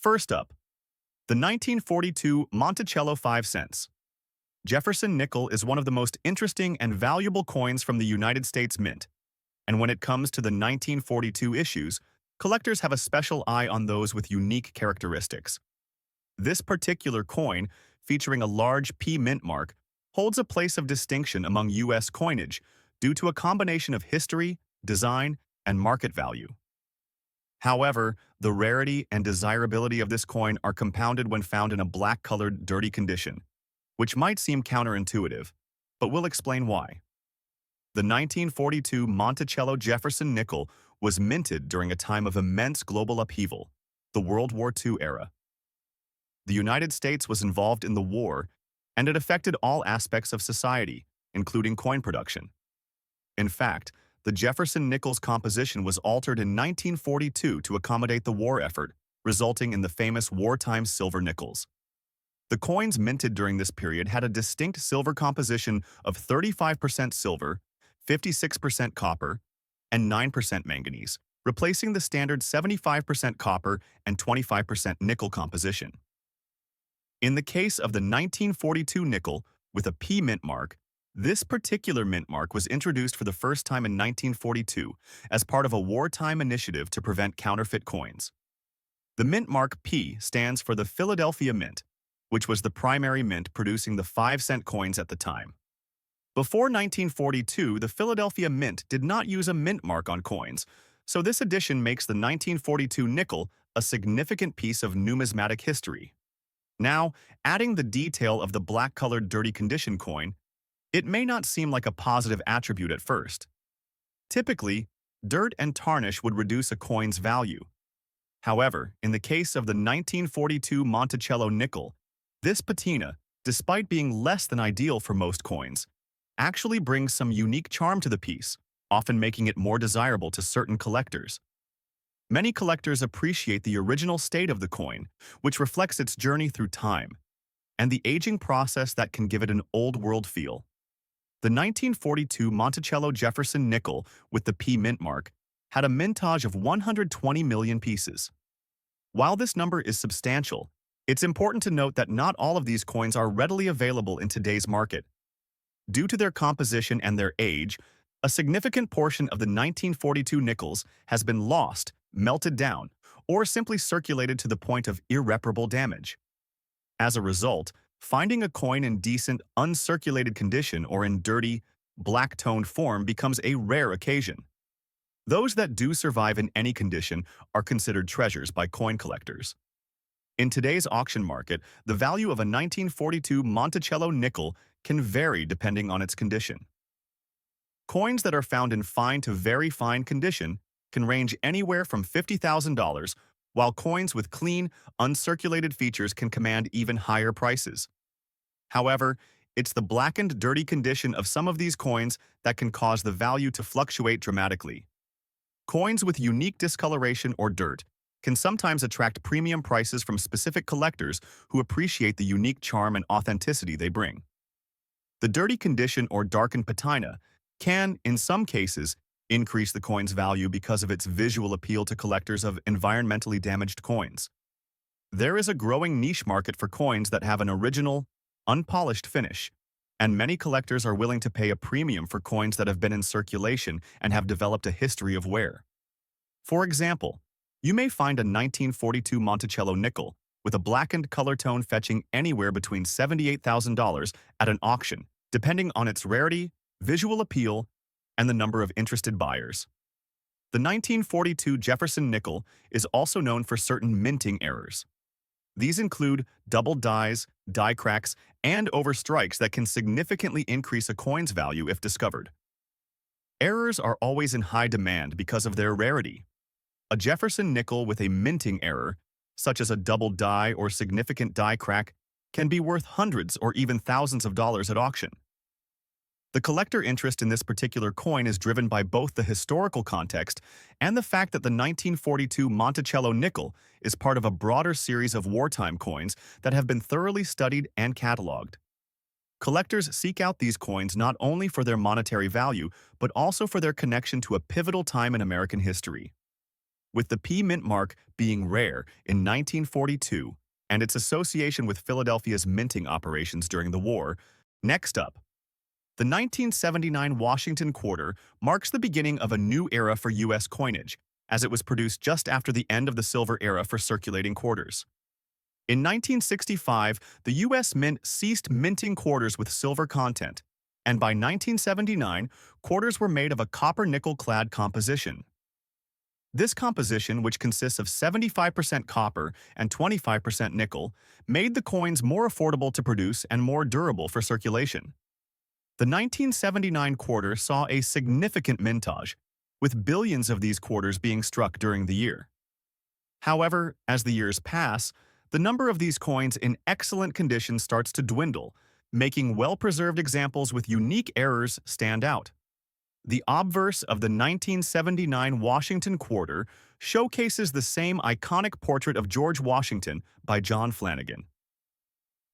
First up, the 1942 Monticello 5 cents. Jefferson nickel is one of the most interesting and valuable coins from the United States Mint, and when it comes to the 1942 issues, collectors have a special eye on those with unique characteristics. This particular coin, featuring a large P mint mark, holds a place of distinction among U.S. coinage due to a combination of history, design, and market value. However, the rarity and desirability of this coin are compounded when found in a black-colored, dirty condition, which might seem counterintuitive, but we'll explain why. The 1942 Monticello Jefferson nickel was minted during a time of immense global upheaval, the World War II era. The United States was involved in the war, and it affected all aspects of society, including coin production. In fact, the Jefferson nickel's composition was altered in 1942 to accommodate the war effort, resulting in the famous wartime silver nickels. The coins minted during this period had a distinct silver composition of 35% silver, 56% copper, and 9% manganese, replacing the standard 75% copper and 25% nickel composition. In the case of the 1942 nickel with a P mint mark, this particular mint mark was introduced for the first time in 1942 as part of a wartime initiative to prevent counterfeit coins. The mint mark P stands for the Philadelphia Mint, which was the primary mint producing the 5-cent coins at the time. Before 1942, the Philadelphia Mint did not use a mint mark on coins, so this addition makes the 1942 nickel a significant piece of numismatic history. Now, adding the detail of the black-colored dirty condition coin, it may not seem like a positive attribute at first. Typically, dirt and tarnish would reduce a coin's value. However, in the case of the 1942 Monticello nickel, this patina, despite being less than ideal for most coins, actually brings some unique charm to the piece, often making it more desirable to certain collectors. Many collectors appreciate the original state of the coin, which reflects its journey through time, and the aging process that can give it an old-world feel. The 1942 Monticello Jefferson nickel with the P mint mark had a mintage of 120 million pieces. While this number is substantial, it's important to note that not all of these coins are readily available in today's market. Due to their composition and their age, a significant portion of the 1942 nickels has been lost, melted down, or simply circulated to the point of irreparable damage. As a result, finding a coin in decent, uncirculated condition or in dirty, black-toned form becomes a rare occasion. Those that do survive in any condition are considered treasures by coin collectors. In today's auction market, the value of a 1942 Monticello nickel can vary depending on its condition. Coins that are found in fine to very fine condition can range anywhere from $50,000, while coins with clean, uncirculated features can command even higher prices. However, it's the blackened, dirty condition of some of these coins that can cause the value to fluctuate dramatically. Coins with unique discoloration or dirt can sometimes attract premium prices from specific collectors who appreciate the unique charm and authenticity they bring. The dirty condition or darkened patina can, in some cases, increase the coin's value because of its visual appeal to collectors of environmentally damaged coins. There is a growing niche market for coins that have an original, unpolished finish, and many collectors are willing to pay a premium for coins that have been in circulation and have developed a history of wear. For example, you may find a 1942 Monticello nickel with a blackened color tone fetching anywhere between $78,000 at an auction, depending on its rarity, visual appeal, and the number of interested buyers. The 1942 Jefferson nickel is also known for certain minting errors. These include double dies, die cracks, and overstrikes that can significantly increase a coin's value if discovered. Errors are always in high demand because of their rarity. A Jefferson nickel with a minting error, such as a double die or significant die crack, can be worth hundreds or even thousands of dollars at auction. The collector interest in this particular coin is driven by both the historical context and the fact that the 1942 Monticello nickel is part of a broader series of wartime coins that have been thoroughly studied and cataloged. Collectors seek out these coins not only for their monetary value, but also for their connection to a pivotal time in American history. with the P mint mark being rare in 1942 and its association with Philadelphia's minting operations during the war. Next up, the 1979 Washington quarter marks the beginning of a new era for U.S. coinage, as it was produced just after the end of the silver era for circulating quarters. In 1965, the U.S. Mint ceased minting quarters with silver content, and by 1979, quarters were made of a copper-nickel-clad composition. This composition, which consists of 75% copper and 25% nickel, made the coins more affordable to produce and more durable for circulation. The 1979 quarter saw a significant mintage, with billions of these quarters being struck during the year. However, as the years pass, the number of these coins in excellent condition starts to dwindle, making well-preserved examples with unique errors stand out. The obverse of the 1979 Washington quarter showcases the same iconic portrait of George Washington by John Flanagan.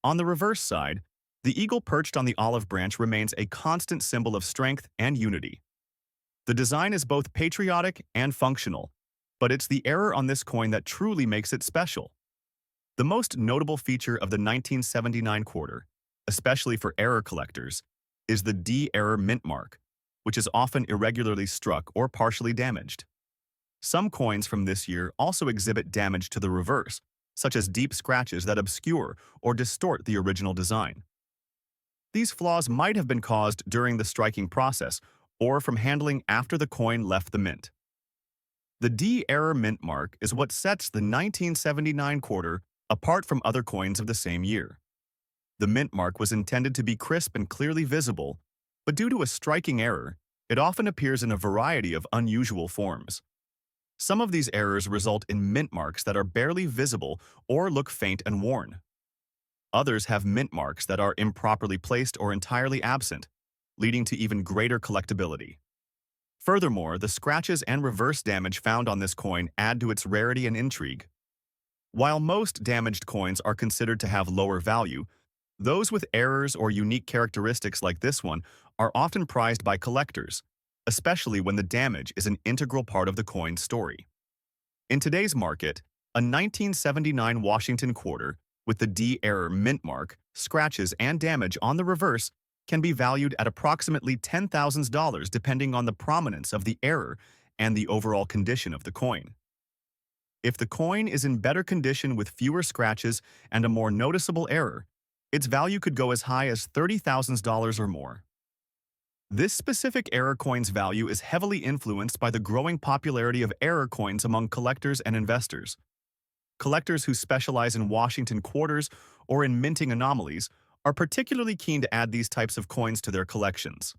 On the reverse side, the eagle perched on the olive branch remains a constant symbol of strength and unity. The design is both patriotic and functional, but it's the error on this coin that truly makes it special. The most notable feature of the 1979 quarter, especially for error collectors, is the D error mint mark, which is often irregularly struck or partially damaged. Some coins from this year also exhibit damage to the reverse, such as deep scratches that obscure or distort the original design. These flaws might have been caused during the striking process or from handling after the coin left the mint. The D error mint mark is what sets the 1979 quarter apart from other coins of the same year. The mint mark was intended to be crisp and clearly visible, but due to a striking error, it often appears in a variety of unusual forms. Some of these errors result in mint marks that are barely visible or look faint and worn. Others have mint marks that are improperly placed or entirely absent, leading to even greater collectability. Furthermore, the scratches and reverse damage found on this coin add to its rarity and intrigue. While most damaged coins are considered to have lower value, those with errors or unique characteristics like this one are often prized by collectors, especially when the damage is an integral part of the coin's story. In today's market, a 1979 Washington quarter with the D error mint mark, scratches, and damage on the reverse can be valued at approximately $10,000 depending on the prominence of the error and the overall condition of the coin. If the coin is in better condition with fewer scratches and a more noticeable error, its value could go as high as $30,000 or more. This specific error coin's value is heavily influenced by the growing popularity of error coins among collectors and investors. Collectors who specialize in Washington quarters or in minting anomalies are particularly keen to add these types of coins to their collections.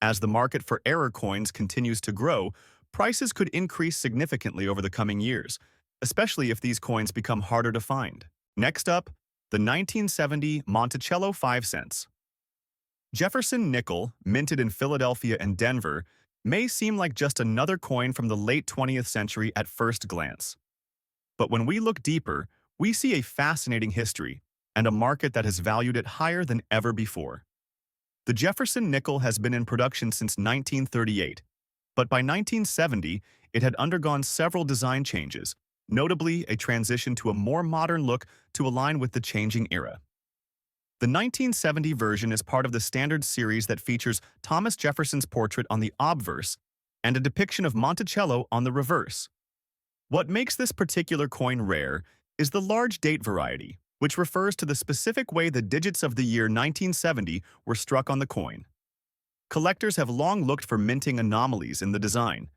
As the market for error coins continues to grow, prices could increase significantly over the coming years, especially if these coins become harder to find. Next up, the 1970 Monticello 5 cents. Jefferson nickel, minted in Philadelphia and Denver, may seem like just another coin from the late 20th century at first glance. But when we look deeper, we see a fascinating history and a market that has valued it higher than ever before. The Jefferson nickel has been in production since 1938, but by 1970, it had undergone several design changes, notably a transition to a more modern look to align with the changing era. The 1970 version is part of the standard series that features Thomas Jefferson's portrait on the obverse and a depiction of Monticello on the reverse. What makes this particular coin rare is the large date variety, which refers to the specific way the digits of the year 1970 were struck on the coin. Collectors have long looked for minting anomalies in the design,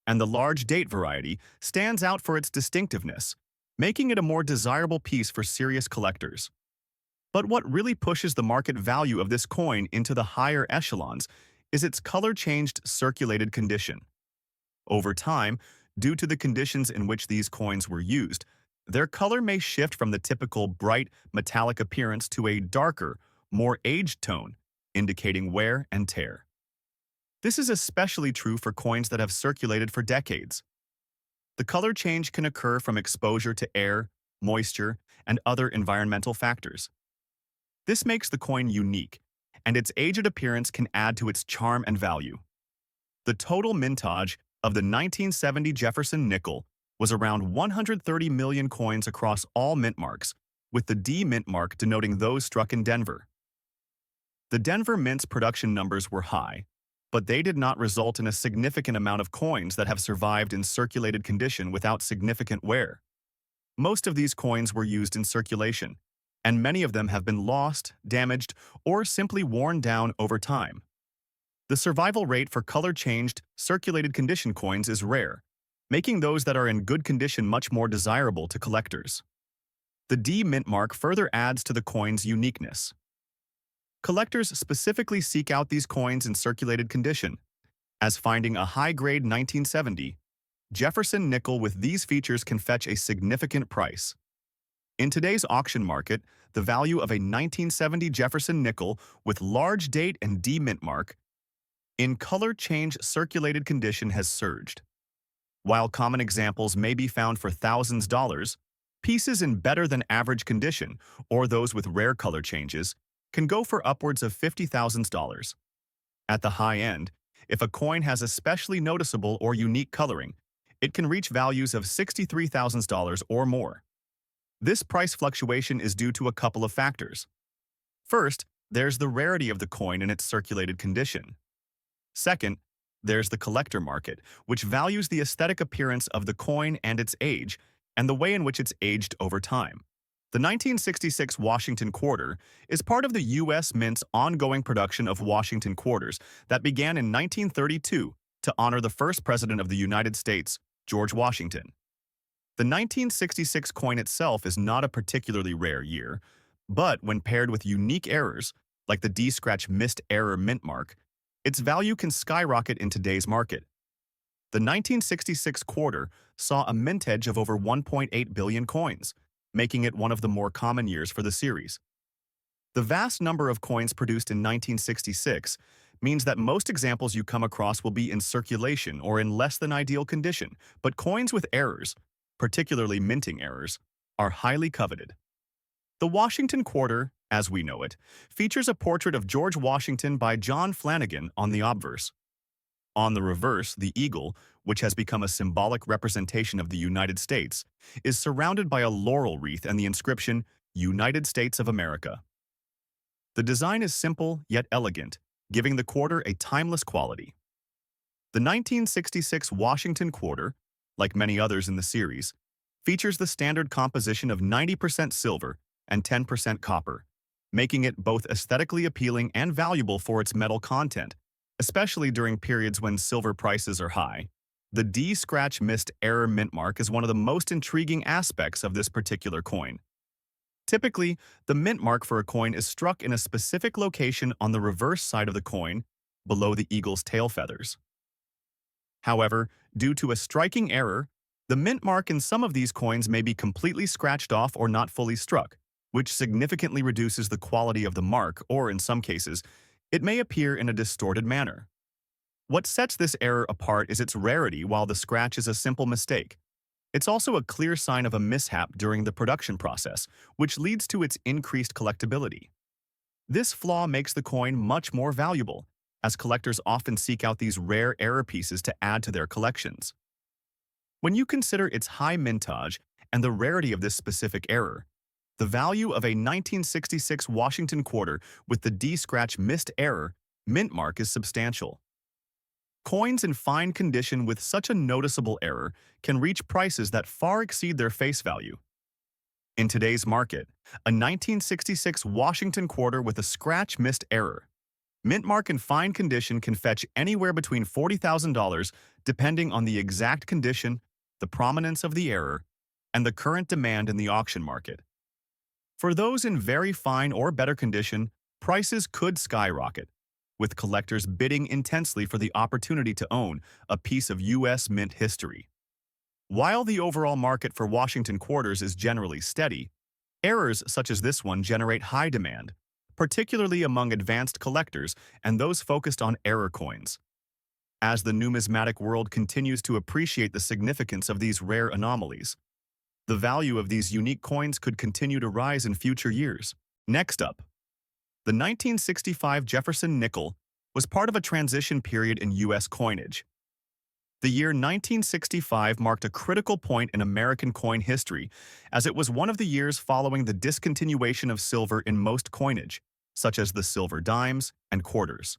and the large date variety stands out for its distinctiveness, making it a more desirable piece for serious collectors. But what really pushes the market value of this coin into the higher echelons is its color-changed circulated condition. Over time, due to the conditions in which these coins were used, their color may shift from the typical bright, metallic appearance to a darker, more aged tone, indicating wear and tear. This is especially true for coins that have circulated for decades. The color change can occur from exposure to air, moisture, and other environmental factors. This makes the coin unique, and its aged appearance can add to its charm and value. The total mintage of the 1970 Jefferson nickel was around 130 million coins across all mint marks, with the D mint mark denoting those struck in Denver. The Denver Mint's production numbers were high, but they did not result in a significant amount of coins that have survived in circulated condition without significant wear. Most of these coins were used in circulation, and many of them have been lost, damaged, or simply worn down over time. The survival rate for color-changed, circulated condition coins is rare, making those that are in good condition much more desirable to collectors. The D mint mark further adds to the coin's uniqueness. Collectors specifically seek out these coins in circulated condition, as finding a high-grade 1970 Jefferson nickel with these features can fetch a significant price. In today's auction market, the value of a 1970 Jefferson nickel with large date and D mint mark in color-change circulated condition has surged. While common examples may be found for thousands of dollars, pieces in better-than-average condition, or those with rare color changes, can go for upwards of $50,000. At the high end, if a coin has especially noticeable or unique coloring, it can reach values of $63,000 or more. This price fluctuation is due to a couple of factors. First, there's the rarity of the coin in its circulated condition. Second, there's the collector market, which values the aesthetic appearance of the coin and its age, and the way in which it's aged over time. The 1966 Washington Quarter is part of the U.S. Mint's ongoing production of Washington Quarters that began in 1932 to honor the first president of the United States, George Washington. The 1966 coin itself is not a particularly rare year, but when paired with unique errors, like the D-scratch missed error mint mark, its value can skyrocket in today's market. The 1966 quarter saw a mintage of over 1.8 billion coins, making it one of the more common years for the series. The vast number of coins produced in 1966 means that most examples you come across will be in circulation or in less than ideal condition, but coins with errors, particularly minting errors, are highly coveted. The Washington Quarter, as we know it, features a portrait of George Washington by John Flanagan on the obverse. On the reverse, the eagle, which has become a symbolic representation of the United States, is surrounded by a laurel wreath and the inscription, United States of America. The design is simple yet elegant, giving the quarter a timeless quality. The 1966 Washington Quarter, like many others in the series, features the standard composition of 90% silver and 10% copper, making it both aesthetically appealing and valuable for its metal content, especially during periods when silver prices are high. The D-scratch missed error mint mark is one of the most intriguing aspects of this particular coin. Typically, the mint mark for a coin is struck in a specific location on the reverse side of the coin, below the eagle's tail feathers. However, due to a striking error, the mint mark in some of these coins may be completely scratched off or not fully struck, which significantly reduces the quality of the mark, or in some cases, it may appear in a distorted manner. What sets this error apart is its rarity. While the scratch is a simple mistake, it's also a clear sign of a mishap during the production process, which leads to its increased collectability. This flaw makes the coin much more valuable, as collectors often seek out these rare error pieces to add to their collections. When you consider its high mintage and the rarity of this specific error, the value of a 1966 Washington Quarter with the D-scratch missed error mint mark is substantial. Coins in fine condition with such a noticeable error can reach prices that far exceed their face value. In today's market, a 1966 Washington Quarter with a scratch missed error mint mark in fine condition can fetch anywhere between $40,000 depending on the exact condition, the prominence of the error, and the current demand in the auction market. For those in very fine or better condition, prices could skyrocket, with collectors bidding intensely for the opportunity to own a piece of U.S. Mint history. While the overall market for Washington Quarters is generally steady, errors such as this one generate high demand, particularly among advanced collectors and those focused on error coins. As the numismatic world continues to appreciate the significance of these rare anomalies, the value of these unique coins could continue to rise in future years. Next up, the 1965 Jefferson nickel was part of a transition period in U.S. coinage. The year 1965 marked a critical point in American coin history, as it was one of the years following the discontinuation of silver in most coinage, such as the silver dimes and quarters.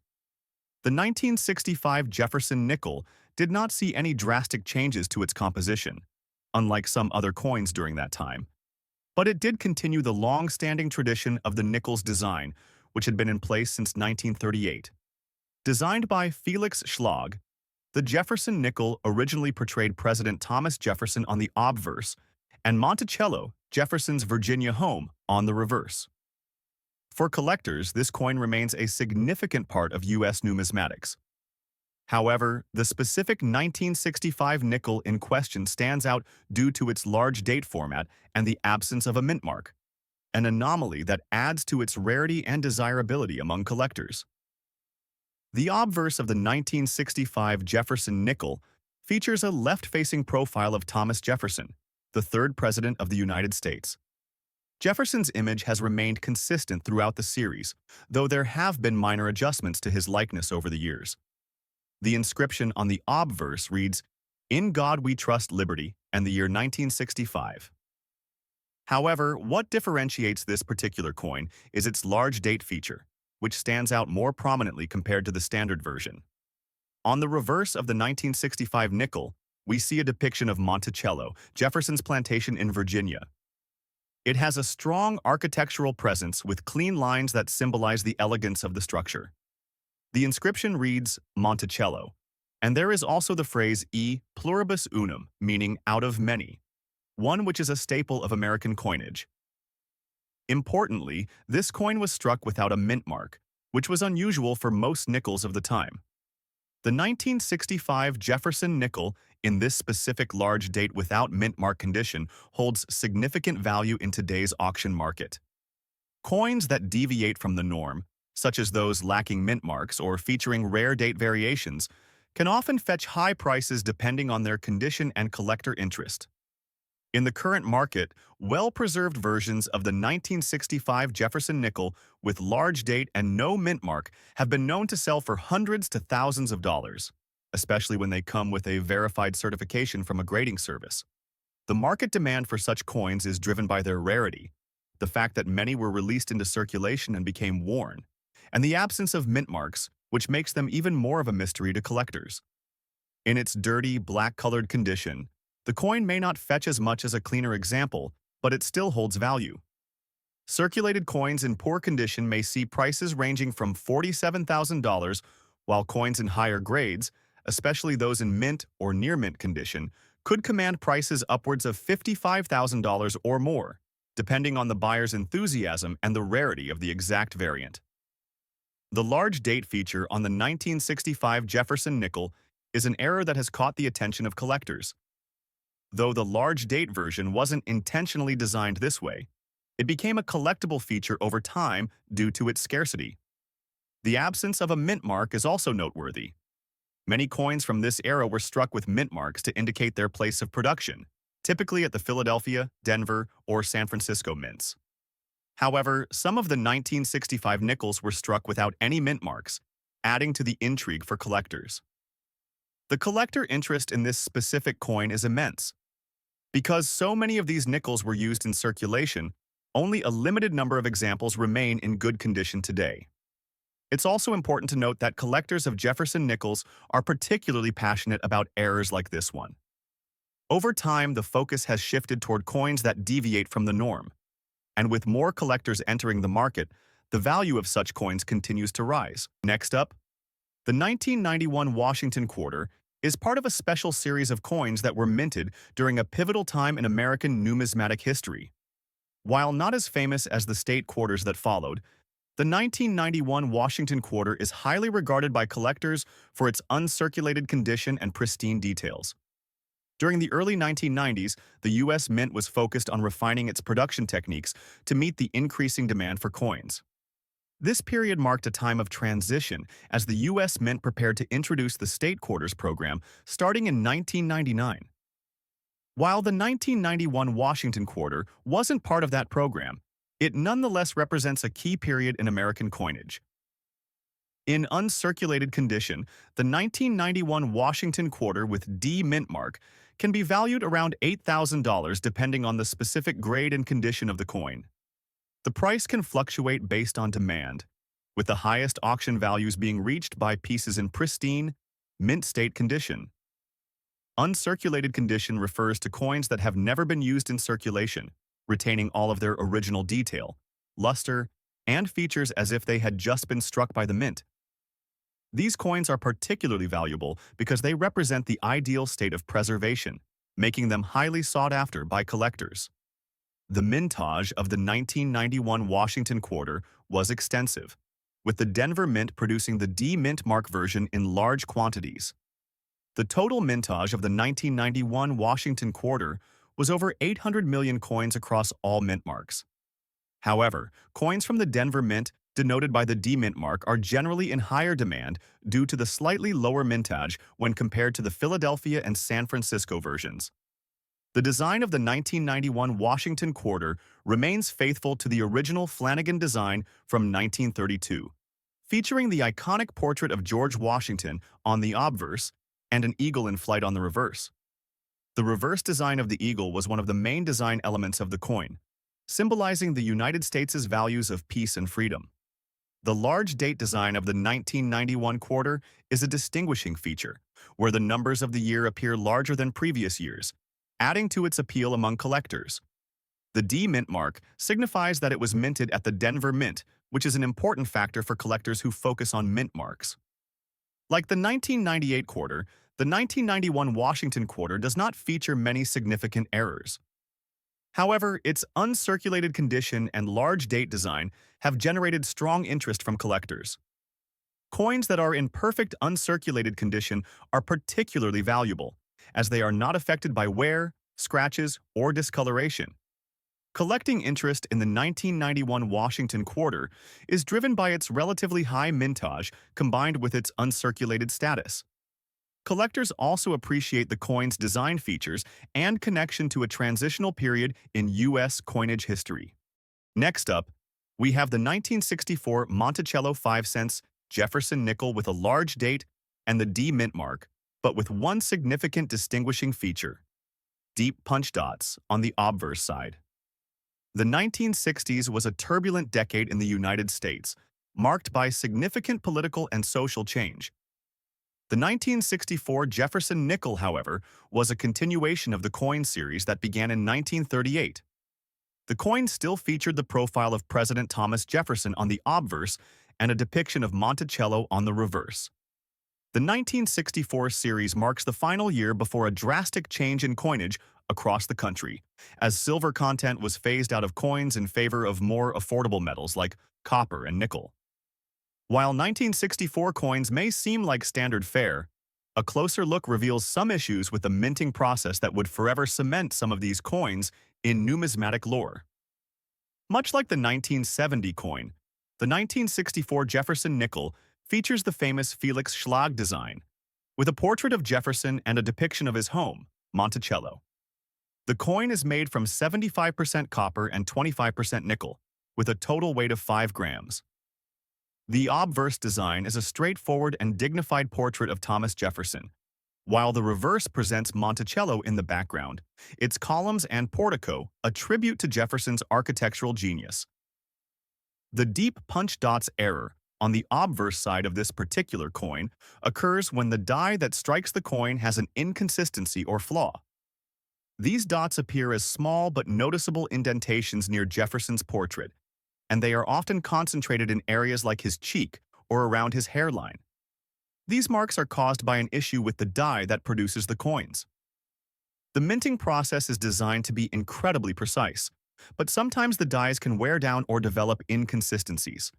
The 1965 Jefferson nickel did not see any drastic changes to its composition, unlike some other coins during that time, but it did continue the long-standing tradition of the nickel's design, which had been in place since 1938. Designed by Felix Schlag, the Jefferson nickel originally portrayed President Thomas Jefferson on the obverse and Monticello, Jefferson's Virginia home, on the reverse. For collectors, this coin remains a significant part of U.S. numismatics. However, the specific 1965 nickel in question stands out due to its large date format and the absence of a mint mark, an anomaly that adds to its rarity and desirability among collectors. The obverse of the 1965 Jefferson nickel features a left-facing profile of Thomas Jefferson, the third president of the United States. Jefferson's image has remained consistent throughout the series, though there have been minor adjustments to his likeness over the years. The inscription on the obverse reads, "In God we trust liberty," and the year 1965. However, what differentiates this particular coin is its large date feature, which stands out more prominently compared to the standard version. On the reverse of the 1965 nickel, we see a depiction of Monticello, Jefferson's plantation in Virginia. It has a strong architectural presence with clean lines that symbolize the elegance of the structure. The inscription reads Monticello, and there is also the phrase e pluribus unum, meaning out of many, one which is a staple of American coinage. Importantly, this coin was struck without a mint mark, which was unusual for most nickels of the time. The 1965 Jefferson nickel, in this specific large date without mint mark condition, holds significant value in today's auction market. Coins that deviate from the norm, such as those lacking mint marks or featuring rare date variations, can often fetch high prices depending on their condition and collector interest. In the current market, well-preserved versions of the 1965 Jefferson nickel with large date and no mint mark have been known to sell for hundreds to thousands of dollars, especially when they come with a verified certification from a grading service. The market demand for such coins is driven by their rarity, the fact that many were released into circulation and became worn, and the absence of mint marks, which makes them even more of a mystery to collectors. In its dirty, black-colored condition, the coin may not fetch as much as a cleaner example, but it still holds value. Circulated coins in poor condition may see prices ranging from $47,000, while coins in higher grades, especially those in mint or near-mint condition, could command prices upwards of $55,000 or more, depending on the buyer's enthusiasm and the rarity of the exact variant. The large date feature on the 1965 Jefferson nickel is an error that has caught the attention of collectors. Though the large date version wasn't intentionally designed this way, it became a collectible feature over time due to its scarcity. The absence of a mint mark is also noteworthy. Many coins from this era were struck with mint marks to indicate their place of production, typically at the Philadelphia, Denver, or San Francisco mints. However, some of the 1965 nickels were struck without any mint marks, adding to the intrigue for collectors. The collector interest in this specific coin is immense. Because so many of these nickels were used in circulation, only a limited number of examples remain in good condition today. It's also important to note that collectors of Jefferson nickels are particularly passionate about errors like this one. Over time, the focus has shifted toward coins that deviate from the norm, and with more collectors entering the market, the value of such coins continues to rise. Next up, the 1991 Washington quarter is part of a special series of coins that were minted during a pivotal time in American numismatic history. While not as famous as the state quarters that followed, the 1991 Washington quarter is highly regarded by collectors for its uncirculated condition and pristine details. During the early 1990s, the U.S. Mint was focused on refining its production techniques to meet the increasing demand for coins. This period marked a time of transition as the U.S. Mint prepared to introduce the State Quarters program starting in 1999. While the 1991 Washington quarter wasn't part of that program, it nonetheless represents a key period in American coinage. In uncirculated condition, the 1991 Washington quarter with D mint mark can be valued around $8,000 depending on the specific grade and condition of the coin. The price can fluctuate based on demand, with the highest auction values being reached by pieces in pristine, mint state condition. Uncirculated condition refers to coins that have never been used in circulation, retaining all of their original detail, luster, and features as if they had just been struck by the mint. These coins are particularly valuable because they represent the ideal state of preservation, making them highly sought after by collectors. The mintage of the 1991 Washington quarter was extensive, with the Denver Mint producing the D mint mark version in large quantities. The total mintage of the 1991 Washington quarter was over 800 million coins across all mint marks. However, coins from the Denver Mint, denoted by the D mint mark, are generally in higher demand due to the slightly lower mintage when compared to the Philadelphia and San Francisco versions. The design of the 1991 Washington quarter remains faithful to the original Flanagan design from 1932, featuring the iconic portrait of George Washington on the obverse and an eagle in flight on the reverse. The reverse design of the eagle was one of the main design elements of the coin, symbolizing the United States' values of peace and freedom. The large date design of the 1991 quarter is a distinguishing feature, where the numbers of the year appear larger than previous years, adding to its appeal among collectors. The D mint mark signifies that it was minted at the Denver Mint, which is an important factor for collectors who focus on mint marks. Like the 1998 quarter, the 1991 Washington quarter does not feature many significant errors. However, its uncirculated condition and large date design have generated strong interest from collectors. Coins that are in perfect uncirculated condition are particularly valuable, as they are not affected by wear, scratches, or discoloration. Collecting interest in the 1991 Washington quarter is driven by its relatively high mintage combined with its uncirculated status. Collectors also appreciate the coin's design features and connection to a transitional period in U.S. coinage history. Next up, we have the 1964 Monticello 5 cents Jefferson nickel with a large date and the D mint mark, but with one significant distinguishing feature: deep punch dots on the obverse side. The 1960s was a turbulent decade in the United States, marked by significant political and social change. The 1964 Jefferson nickel, however, was a continuation of the coin series that began in 1938. The coin still featured the profile of President Thomas Jefferson on the obverse and a depiction of Monticello on the reverse. The 1964 series marks the final year before a drastic change in coinage across the country, as silver content was phased out of coins in favor of more affordable metals like copper and nickel. While 1964 coins may seem like standard fare, a closer look reveals some issues with the minting process that would forever cement some of these coins in numismatic lore. Much like the 1970 coin, the 1964 Jefferson nickel features the famous Felix Schlag design, with a portrait of Jefferson and a depiction of his home, Monticello. The coin is made from 75% copper and 25% nickel, with a total weight of 5 grams. The obverse design is a straightforward and dignified portrait of Thomas Jefferson, while the reverse presents Monticello in the background, its columns and portico a tribute to Jefferson's architectural genius. The deep punch dots error on the obverse side of this particular coin occurs when the die that strikes the coin has an inconsistency or flaw. These dots appear as small but noticeable indentations near Jefferson's portrait, and they are often concentrated in areas like his cheek or around his hairline. These marks are caused by an issue with the die that produces the coins. The minting process is designed to be incredibly precise, but sometimes the dies can wear down or develop inconsistencies.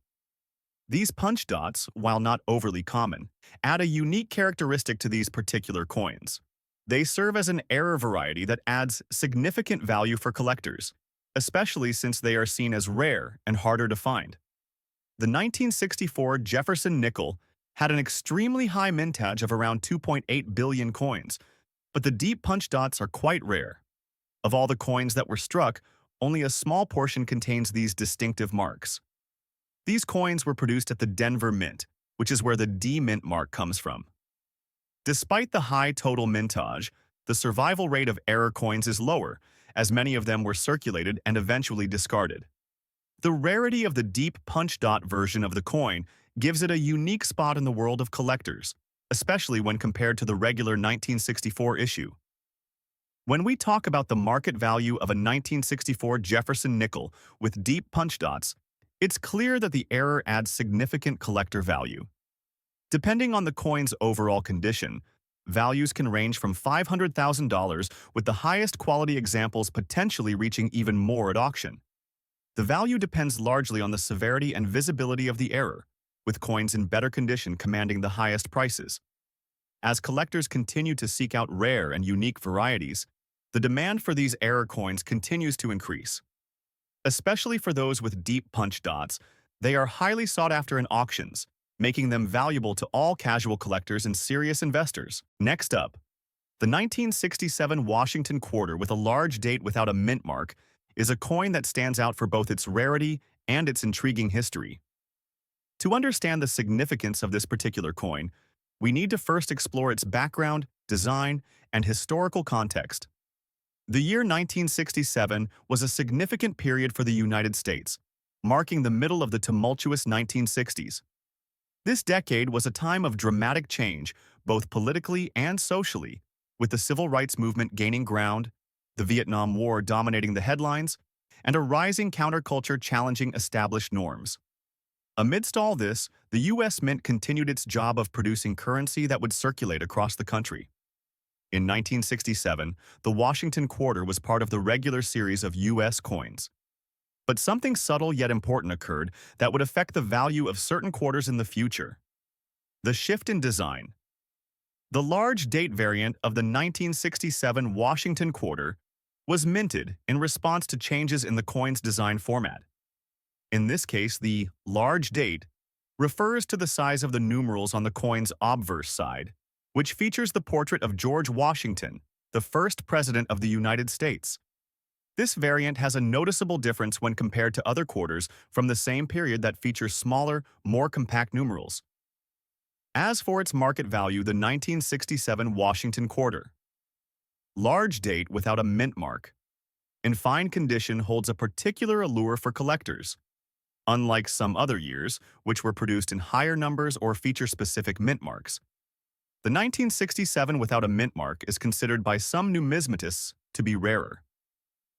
These punch dots, while not overly common, add a unique characteristic to these particular coins. They serve as an error variety that adds significant value for collectors, especially since they are seen as rare and harder to find. The 1964 Jefferson nickel had an extremely high mintage of around 2.8 billion coins, but the deep punch dots are quite rare. Of all the coins that were struck, only a small portion contains these distinctive marks. These coins were produced at the Denver Mint, which is where the D mint mark comes from. Despite the high total mintage, the survival rate of error coins is lower, as many of them were circulated and eventually discarded. The rarity of the deep punch dot version of the coin gives it a unique spot in the world of collectors, especially when compared to the regular 1964 issue. When we talk about the market value of a 1964 Jefferson nickel with deep punch dots, it's clear that the error adds significant collector value. Depending on the coin's overall condition, values can range from $500,000, with the highest quality examples potentially reaching even more at auction. The value depends largely on the severity and visibility of the error, with coins in better condition commanding the highest prices. As collectors continue to seek out rare and unique varieties, the demand for these error coins continues to increase. Especially for those with deep punch dots, they are highly sought after in auctions, making them valuable to all casual collectors and serious investors. Next up, the 1967 Washington quarter with a large date without a mint mark is a coin that stands out for both its rarity and its intriguing history. To understand the significance of this particular coin, we need to first explore its background, design, and historical context. The year 1967 was a significant period for the United States, marking the middle of the tumultuous 1960s. This decade was a time of dramatic change, both politically and socially, with the civil rights movement gaining ground, the Vietnam War dominating the headlines, and a rising counterculture challenging established norms. Amidst all this, the U.S. Mint continued its job of producing currency that would circulate across the country. In 1967, the Washington quarter was part of the regular series of U.S. coins. But something subtle yet important occurred that would affect the value of certain quarters in the future. The shift in design. The large date variant of the 1967 Washington quarter was minted in response to changes in the coin's design format. In this case, the large date refers to the size of the numerals on the coin's obverse side, which features the portrait of George Washington, the first president of the United States. This variant has a noticeable difference when compared to other quarters from the same period that feature smaller, more compact numerals. As for its market value, the 1967 Washington quarter. Large date without a mint mark. In fine condition, holds a particular allure for collectors. Unlike some other years, which were produced in higher numbers or feature specific mint marks. The 1967 without a mint mark is considered by some numismatists to be rarer.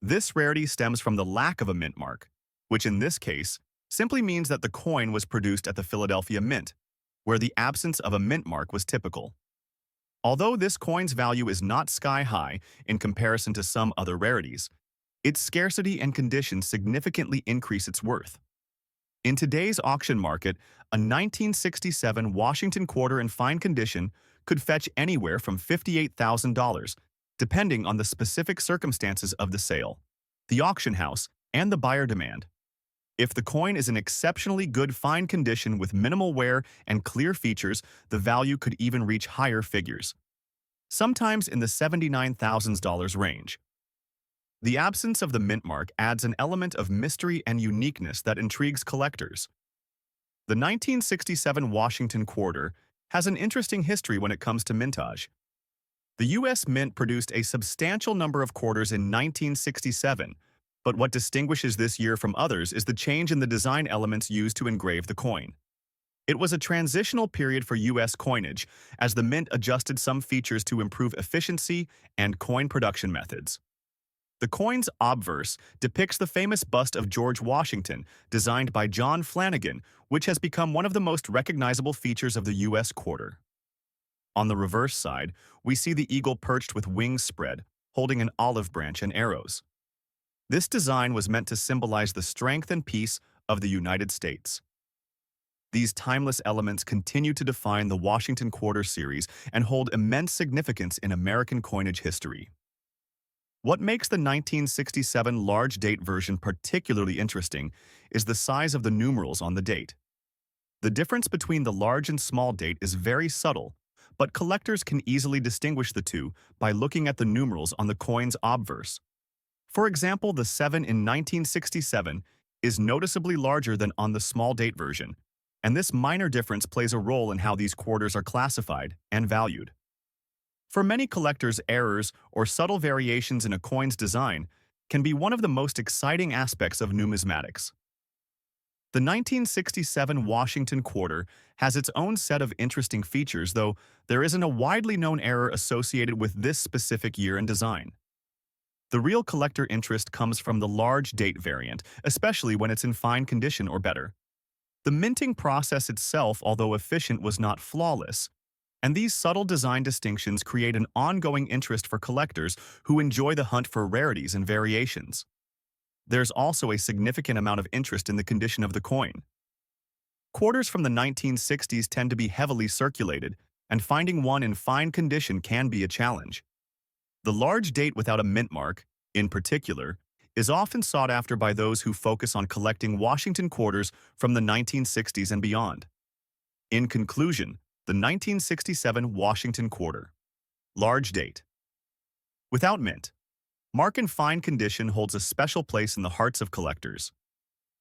This rarity stems from the lack of a mint mark, which in this case simply means that the coin was produced at the Philadelphia Mint, where the absence of a mint mark was typical. Although this coin's value is not sky-high in comparison to some other rarities, its scarcity and condition significantly increase its worth. In today's auction market, a 1967 Washington quarter in fine condition could fetch anywhere from $58,000, depending on the specific circumstances of the sale, the auction house, and the buyer demand. If the coin is in exceptionally good fine condition with minimal wear and clear features, the value could even reach higher figures, sometimes in the $79,000 range. The absence of the mint mark adds an element of mystery and uniqueness that intrigues collectors. The 1967 Washington quarter has an interesting history when it comes to mintage. The U.S. Mint produced a substantial number of quarters in 1967, but what distinguishes this year from others is the change in the design elements used to engrave the coin. It was a transitional period for U.S. coinage, as the Mint adjusted some features to improve efficiency and coin production methods. The coin's obverse depicts the famous bust of George Washington, designed by John Flanagan, which has become one of the most recognizable features of the U.S. quarter. On the reverse side, we see the eagle perched with wings spread, holding an olive branch and arrows. This design was meant to symbolize the strength and peace of the United States. These timeless elements continue to define the Washington Quarter series and hold immense significance in American coinage history. What makes the 1967 large date version particularly interesting is the size of the numerals on the date. The difference between the large and small date is very subtle, but collectors can easily distinguish the two by looking at the numerals on the coin's obverse. For example, the 7 in 1967 is noticeably larger than on the small date version, and this minor difference plays a role in how these quarters are classified and valued. For many collectors, errors or subtle variations in a coin's design can be one of the most exciting aspects of numismatics. The 1967 Washington quarter has its own set of interesting features, though there isn't a widely known error associated with this specific year and design. The real collector interest comes from the large date variant, especially when it's in fine condition or better. The minting process itself, although efficient, was not flawless, and these subtle design distinctions create an ongoing interest for collectors who enjoy the hunt for rarities and variations. There's also a significant amount of interest in the condition of the coin. Quarters from the 1960s tend to be heavily circulated, and finding one in fine condition can be a challenge. The large date without a mint mark, in particular, is often sought after by those who focus on collecting Washington quarters from the 1960s and beyond. In conclusion, the 1967 Washington quarter. Large date. Without mint, mark in fine condition holds a special place in the hearts of collectors.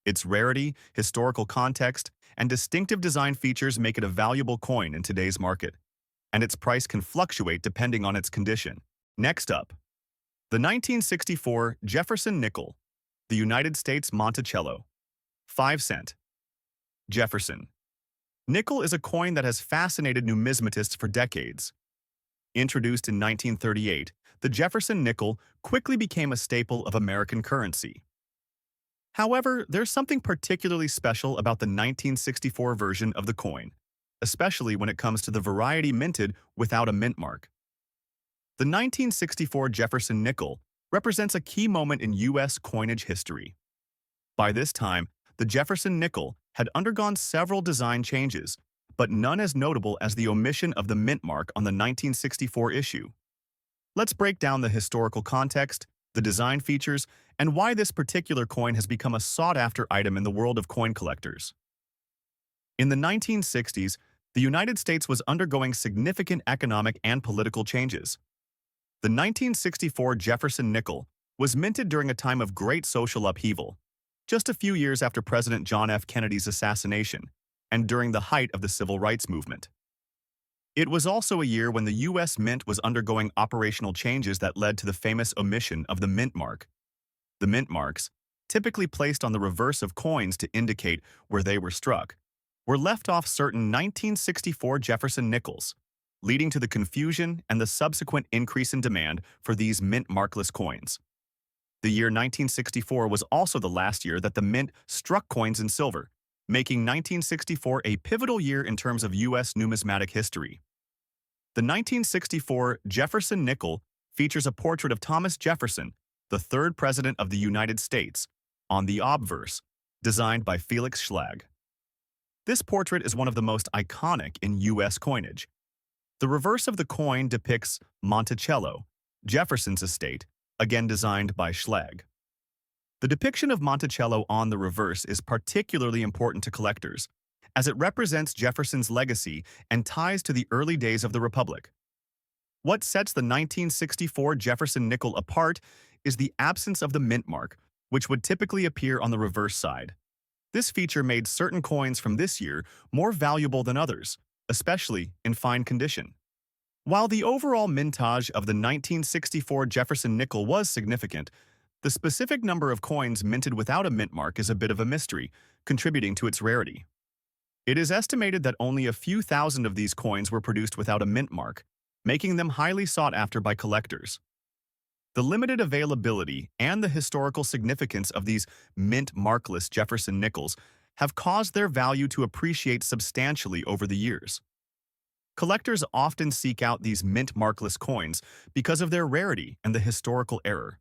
Its rarity, historical context, and distinctive design features make it a valuable coin in today's market, and its price can fluctuate depending on its condition. Next up, the 1964 Jefferson nickel, the United States Monticello, 5-cent. Jefferson. Nickel is a coin that has fascinated numismatists for decades. Introduced in 1938, the Jefferson nickel quickly became a staple of American currency. However, there's something particularly special about the 1964 version of the coin, especially when it comes to the variety minted without a mint mark. The 1964 Jefferson nickel represents a key moment in U.S. coinage history. By this time, the Jefferson nickel had undergone several design changes, but none as notable as the omission of the mint mark on the 1964 issue. Let's break down the historical context, the design features, and why this particular coin has become a sought-after item in the world of coin collectors. In the 1960s, the United States was undergoing significant economic and political changes. The 1964 Jefferson nickel was minted during a time of great social upheaval, just a few years after President John F. Kennedy's assassination, and during the height of the Civil Rights Movement. It was also a year when the U.S. Mint was undergoing operational changes that led to the famous omission of the mint mark. The mint marks, typically placed on the reverse of coins to indicate where they were struck, were left off certain 1964 Jefferson nickels, leading to the confusion and the subsequent increase in demand for these mint markless coins. The year 1964 was also the last year that the mint struck coins in silver, making 1964 a pivotal year in terms of U.S. numismatic history. The 1964 Jefferson nickel features a portrait of Thomas Jefferson, the third president of the United States, on the obverse, designed by Felix Schlag. This portrait is one of the most iconic in U.S. coinage. The reverse of the coin depicts Monticello, Jefferson's estate, again designed by Schlag. The depiction of Monticello on the reverse is particularly important to collectors, as it represents Jefferson's legacy and ties to the early days of the Republic. What sets the 1964 Jefferson nickel apart is the absence of the mint mark, which would typically appear on the reverse side. This feature made certain coins from this year more valuable than others, especially in fine condition. While the overall mintage of the 1964 Jefferson nickel was significant, the specific number of coins minted without a mint mark is a bit of a mystery, contributing to its rarity. It is estimated that only a few thousand of these coins were produced without a mint mark, making them highly sought after by collectors. The limited availability and the historical significance of these mint markless Jefferson nickels have caused their value to appreciate substantially over the years. Collectors often seek out these mint markless coins because of their rarity and the historical error.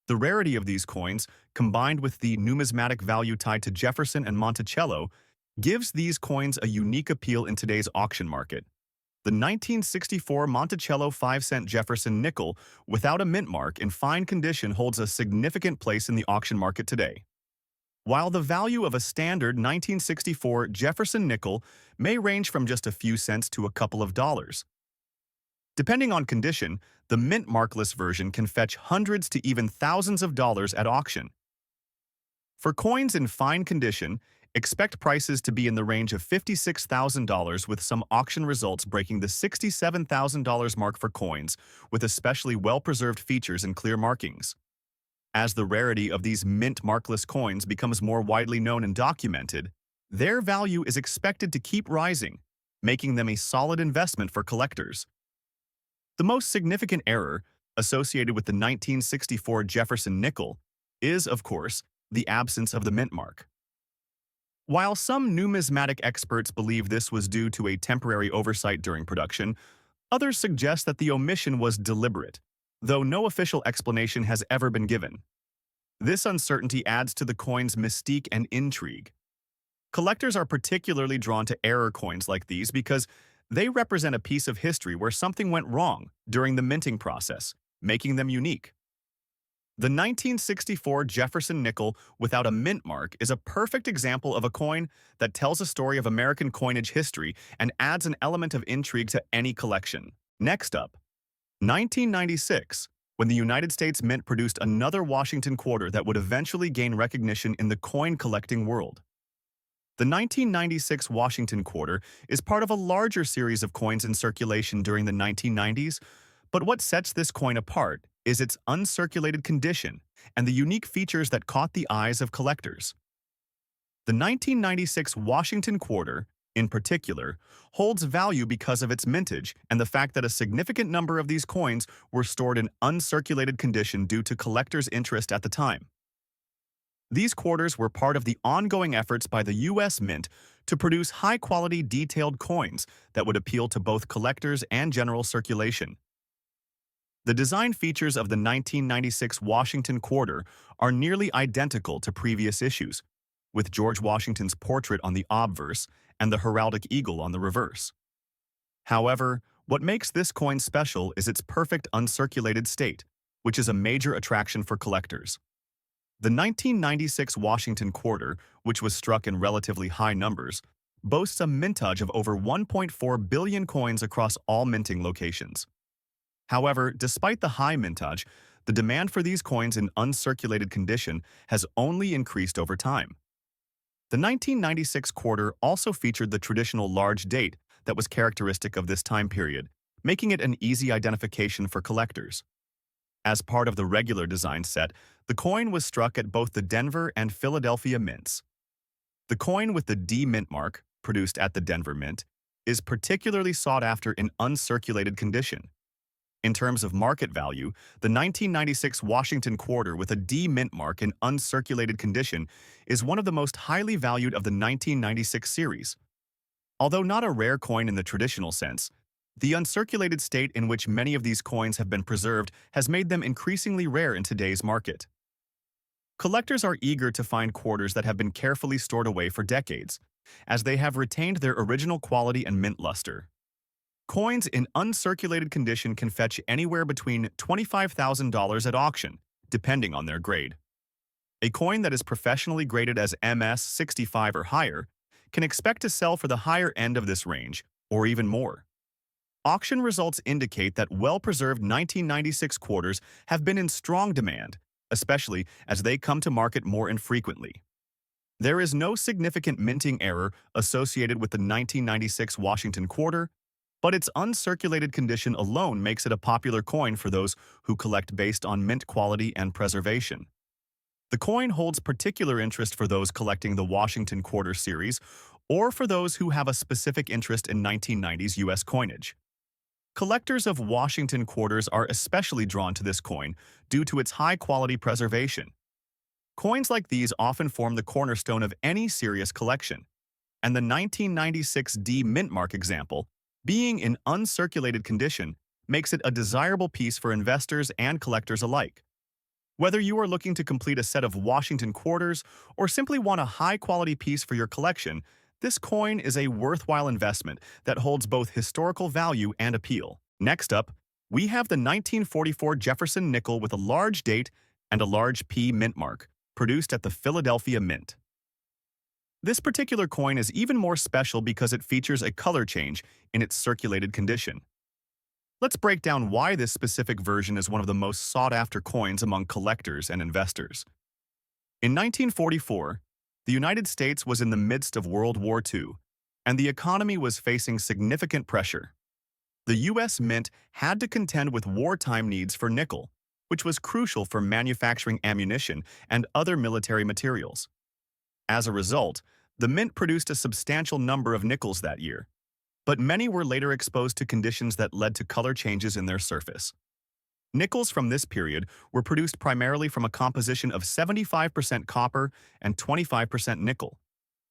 The rarity of these coins, combined with the numismatic value tied to Jefferson and Monticello, gives these coins a unique appeal in today's auction market. The 1964 Monticello 5-cent Jefferson nickel without a mint mark in fine condition holds a significant place in the auction market today. While the value of a standard 1964 Jefferson nickel may range from just a few cents to a couple of dollars. Depending on condition, the mint markless version can fetch hundreds to even thousands of dollars at auction. For coins in fine condition, Expect prices to be in the range of $56,000 with some auction results breaking the $67,000 mark for coins with especially well-preserved features and clear markings. As the rarity of these mint markless coins becomes more widely known and documented, their value is expected to keep rising, making them a solid investment for collectors. The most significant error associated with the 1964 Jefferson nickel is, of course, the absence of the mint mark. While some numismatic experts believe this was due to a temporary oversight during production, others suggest that the omission was deliberate, though no official explanation has ever been given. This uncertainty adds to the coin's mystique and intrigue. Collectors are particularly drawn to error coins like these because they represent a piece of history where something went wrong during the minting process, making them unique. The 1964 Jefferson nickel without a mint mark is a perfect example of a coin that tells a story of American coinage history and adds an element of intrigue to any collection. Next up, 1996, when the United States Mint produced another Washington quarter that would eventually gain recognition in the coin collecting world. The 1996 Washington quarter is part of a larger series of coins in circulation during the 1990s, but what sets this coin apart is its uncirculated condition and the unique features that caught the eyes of collectors. The 1996 Washington quarter, in particular, holds value because of its mintage and the fact that a significant number of these coins were stored in uncirculated condition due to collectors' interest at the time. These quarters were part of the ongoing efforts by the U.S. Mint to produce high-quality detailed coins that would appeal to both collectors and general circulation. The design features of the 1996 Washington quarter are nearly identical to previous issues, with George Washington's portrait on the obverse and the heraldic eagle on the reverse. However, what makes this coin special is its perfect uncirculated state, which is a major attraction for collectors. The 1996 Washington quarter, which was struck in relatively high numbers, boasts a mintage of over 1.4 billion coins across all minting locations. However, despite the high mintage, the demand for these coins in uncirculated condition has only increased over time. The 1996 quarter also featured the traditional large date that was characteristic of this time period, making it an easy identification for collectors. As part of the regular design set, the coin was struck at both the Denver and Philadelphia mints. The coin with the D mint mark, produced at the Denver Mint, is particularly sought after in uncirculated condition. In terms of market value, the 1996 Washington quarter with a D mint mark in uncirculated condition is one of the most highly valued of the 1996 series. Although not a rare coin in the traditional sense, the uncirculated state in which many of these coins have been preserved has made them increasingly rare in today's market. Collectors are eager to find quarters that have been carefully stored away for decades, as they have retained their original quality and mint luster. Coins in uncirculated condition can fetch anywhere between $25,000 at auction, depending on their grade. A coin that is professionally graded as MS 65 or higher can expect to sell for the higher end of this range, or even more. Auction results indicate that well-preserved 1996 quarters have been in strong demand, especially as they come to market more infrequently. There is no significant minting error associated with the 1996 Washington quarter, but its uncirculated condition alone makes it a popular coin for those who collect based on mint quality and preservation. The coin holds particular interest for those collecting the Washington Quarter series or for those who have a specific interest in 1990s U.S. coinage. Collectors of Washington quarters are especially drawn to this coin due to its high-quality preservation. Coins like these often form the cornerstone of any serious collection, and the 1996 D mint mark example, being in uncirculated condition, makes it a desirable piece for investors and collectors alike. Whether you are looking to complete a set of Washington quarters or simply want a high-quality piece for your collection, this coin is a worthwhile investment that holds both historical value and appeal. Next up, we have the 1944 Jefferson nickel with a large date and a large P mint mark, produced at the Philadelphia Mint. This particular coin is even more special because it features a color change in its circulated condition. Let's break down why this specific version is one of the most sought-after coins among collectors and investors. In 1944, The United States was in the midst of World War II, and the economy was facing significant pressure. The U.S. Mint had to contend with wartime needs for nickel, which was crucial for manufacturing ammunition and other military materials. As a result, the Mint produced a substantial number of nickels that year, but many were later exposed to conditions that led to color changes in their surface. Nickels from this period were produced primarily from a composition of 75% copper and 25% nickel,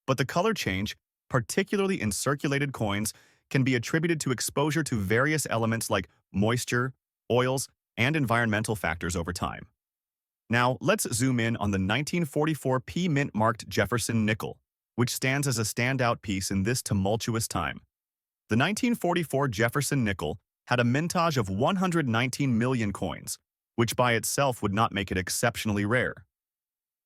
but the color change, particularly in circulated coins, can be attributed to exposure to various elements like moisture, oils, and environmental factors over time. Now, let's zoom in on the 1944 P mint-marked Jefferson nickel, which stands as a standout piece in this tumultuous time. The 1944 Jefferson nickel had a mintage of 119 million coins, which by itself would not make it exceptionally rare.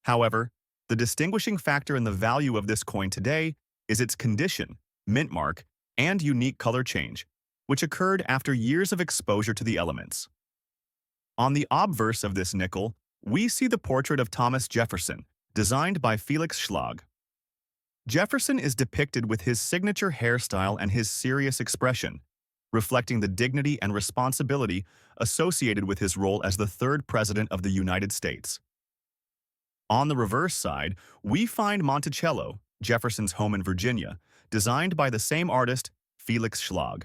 However, the distinguishing factor in the value of this coin today is its condition, mint mark, and unique color change, which occurred after years of exposure to the elements. On the obverse of this nickel, we see the portrait of Thomas Jefferson, designed by Felix Schlag. Jefferson is depicted with his signature hairstyle and his serious expression, reflecting the dignity and responsibility associated with his role as the third president of the United States. On the reverse side, we find Monticello, Jefferson's home in Virginia, designed by the same artist, Felix Schlag.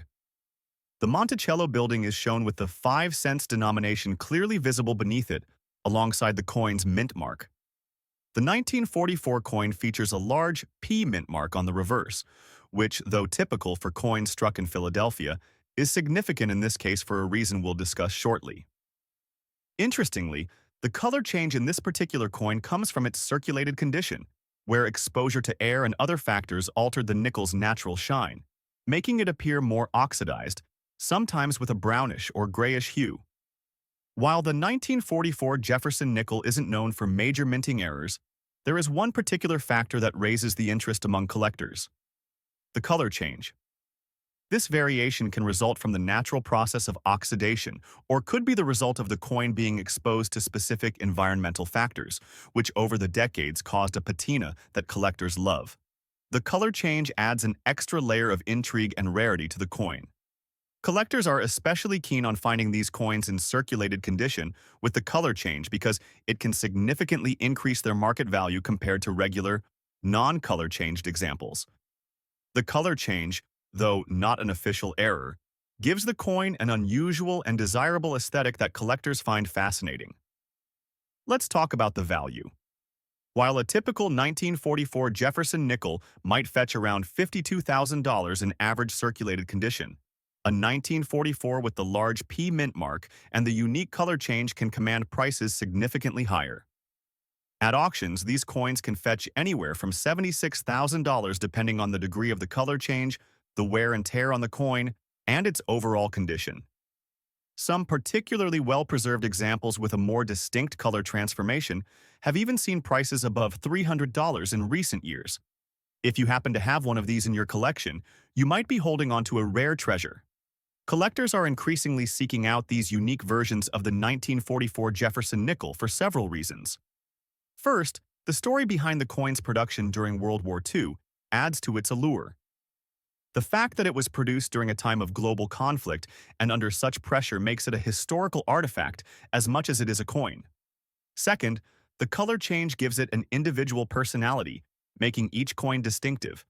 The Monticello building is shown with the 5 cents denomination clearly visible beneath it, alongside the coin's mint mark. The 1944 coin features a large P mint mark on the reverse, which, though typical for coins struck in Philadelphia, is significant in this case for a reason we'll discuss shortly. Interestingly, the color change in this particular coin comes from its circulated condition, where exposure to air and other factors altered the nickel's natural shine, making it appear more oxidized, sometimes with a brownish or grayish hue. While the 1944 Jefferson nickel isn't known for major minting errors, there is one particular factor that raises the interest among collectors: the color change. This variation can result from the natural process of oxidation or could be the result of the coin being exposed to specific environmental factors, which over the decades caused a patina that collectors love. The color change adds an extra layer of intrigue and rarity to the coin. Collectors are especially keen on finding these coins in circulated condition with the color change because it can significantly increase their market value compared to regular, non-color changed examples. The color change, though not an official error, gives the coin an unusual and desirable aesthetic that collectors find fascinating. Let's talk about the value. While a typical 1944 Jefferson nickel might fetch around $52,000 in average circulated condition, a 1944 with the large P mint mark and the unique color change can command prices significantly higher. At auctions, these coins can fetch anywhere from $76,000 depending on the degree of the color change, the wear and tear on the coin, and its overall condition. Some particularly well-preserved examples with a more distinct color transformation have even seen prices above $300 in recent years. If you happen to have one of these in your collection, you might be holding on to a rare treasure. Collectors are increasingly seeking out these unique versions of the 1944 Jefferson nickel for several reasons. First, the story behind the coin's production during World War II adds to its allure. The fact that it was produced during a time of global conflict and under such pressure makes it a historical artifact as much as it is a coin. Second, the color change gives it an individual personality, making each coin distinctive.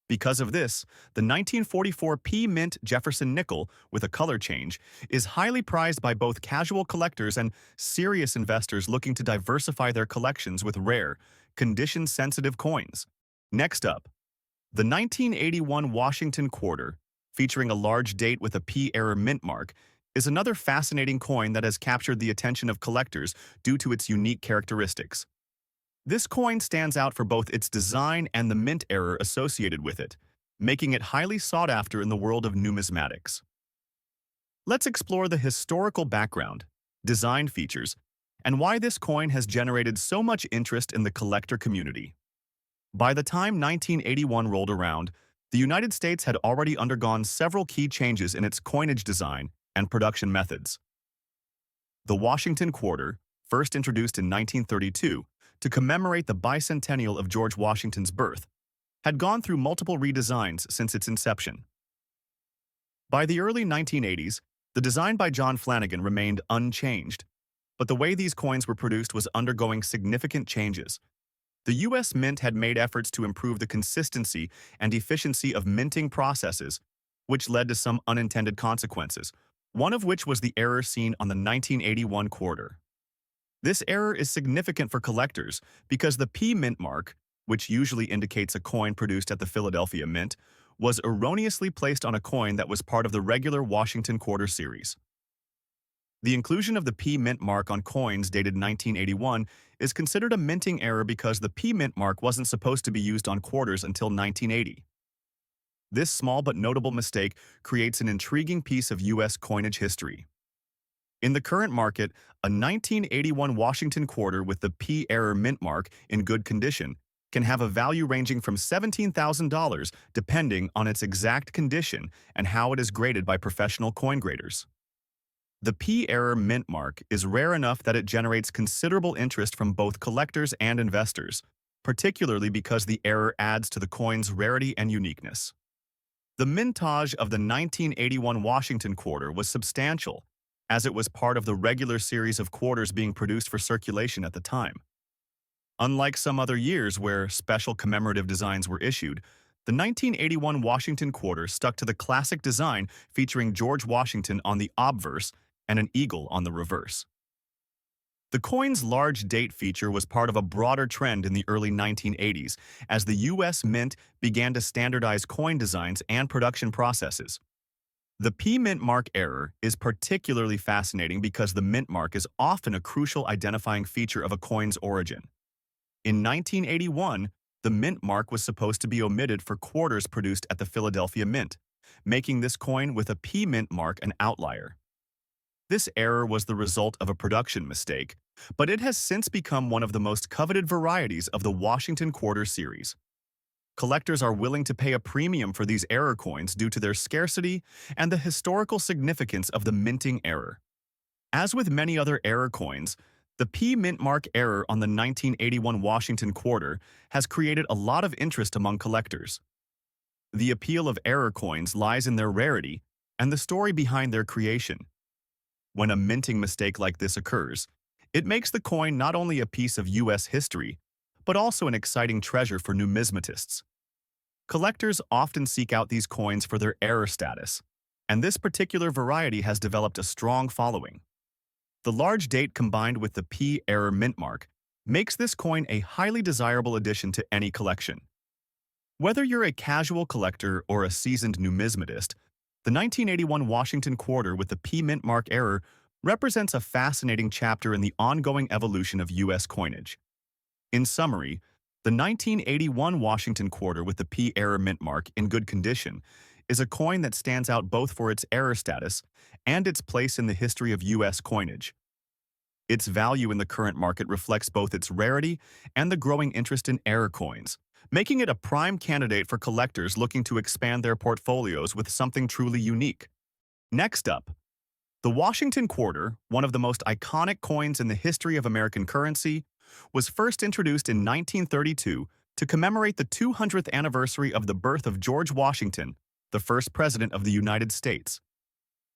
Because of this, the 1944 P Mint Jefferson nickel with a color change is highly prized by both casual collectors and serious investors looking to diversify their collections with rare, condition-sensitive coins. Next up, the 1981 Washington quarter, featuring a large date with a P-era mint mark, is another fascinating coin that has captured the attention of collectors due to its unique characteristics. This coin stands out for both its design and the mint error associated with it, making it highly sought after in the world of numismatics. Let's explore the historical background, design features, and why this coin has generated so much interest in the collector community. By the time 1981 rolled around, the United States had already undergone several key changes in its coinage design and production methods. The Washington quarter, first introduced in 1932, to commemorate the bicentennial of George Washington's birth, had gone through multiple redesigns since its inception. By the early 1980s, the design by John Flanagan remained unchanged, but the way these coins were produced was undergoing significant changes. The U.S. Mint had made efforts to improve the consistency and efficiency of minting processes, which led to some unintended consequences, one of which was the error seen on the 1981 quarter. This error is significant for collectors because the P Mint mark, which usually indicates a coin produced at the Philadelphia Mint, was erroneously placed on a coin that was part of the regular Washington quarter series. The inclusion of the P Mint mark on coins dated 1981 is considered a minting error because the P Mint mark wasn't supposed to be used on quarters until 1980. This small but notable mistake creates an intriguing piece of U.S. coinage history. In the current market, a 1981 Washington quarter with the P error mint mark in good condition can have a value ranging from $17,000 depending on its exact condition and how it is graded by professional coin graders. The P error mint mark is rare enough that it generates considerable interest from both collectors and investors, particularly because the error adds to the coin's rarity and uniqueness. The mintage of the 1981 Washington quarter was substantial, as it was part of the regular series of quarters being produced for circulation at the time. Unlike some other years where special commemorative designs were issued, the 1981 Washington quarter stuck to the classic design featuring George Washington on the obverse and an eagle on the reverse. The coin's large date feature was part of a broader trend in the early 1980s as the U.S. Mint began to standardize coin designs and production processes. The P Mint mark error is particularly fascinating because the mint mark is often a crucial identifying feature of a coin's origin. In 1981, the mint mark was supposed to be omitted for quarters produced at the Philadelphia Mint, making this coin with a P Mint mark an outlier. This error was the result of a production mistake, but it has since become one of the most coveted varieties of the Washington Quarter series. Collectors are willing to pay a premium for these error coins due to their scarcity and the historical significance of the minting error. As with many other error coins, the P Mint mark error on the 1981 Washington Quarter has created a lot of interest among collectors. The appeal of error coins lies in their rarity and the story behind their creation. When a minting mistake like this occurs, it makes the coin not only a piece of U.S. history, but also an exciting treasure for numismatists. Collectors often seek out these coins for their error status, and this particular variety has developed a strong following. The large date combined with the P error mint mark makes this coin a highly desirable addition to any collection. Whether you're a casual collector or a seasoned numismatist, the 1981 Washington Quarter with the P Mint mark error represents a fascinating chapter in the ongoing evolution of U.S. coinage. In summary, the 1981 Washington Quarter with the P error mint mark in good condition is a coin that stands out both for its error status and its place in the history of U.S. coinage. Its value in the current market reflects both its rarity and the growing interest in error coins, making it a prime candidate for collectors looking to expand their portfolios with something truly unique. Next up, the Washington Quarter, one of the most iconic coins in the history of American currency, was first introduced in 1932 to commemorate the 200th anniversary of the birth of George Washington, the first president of the United States.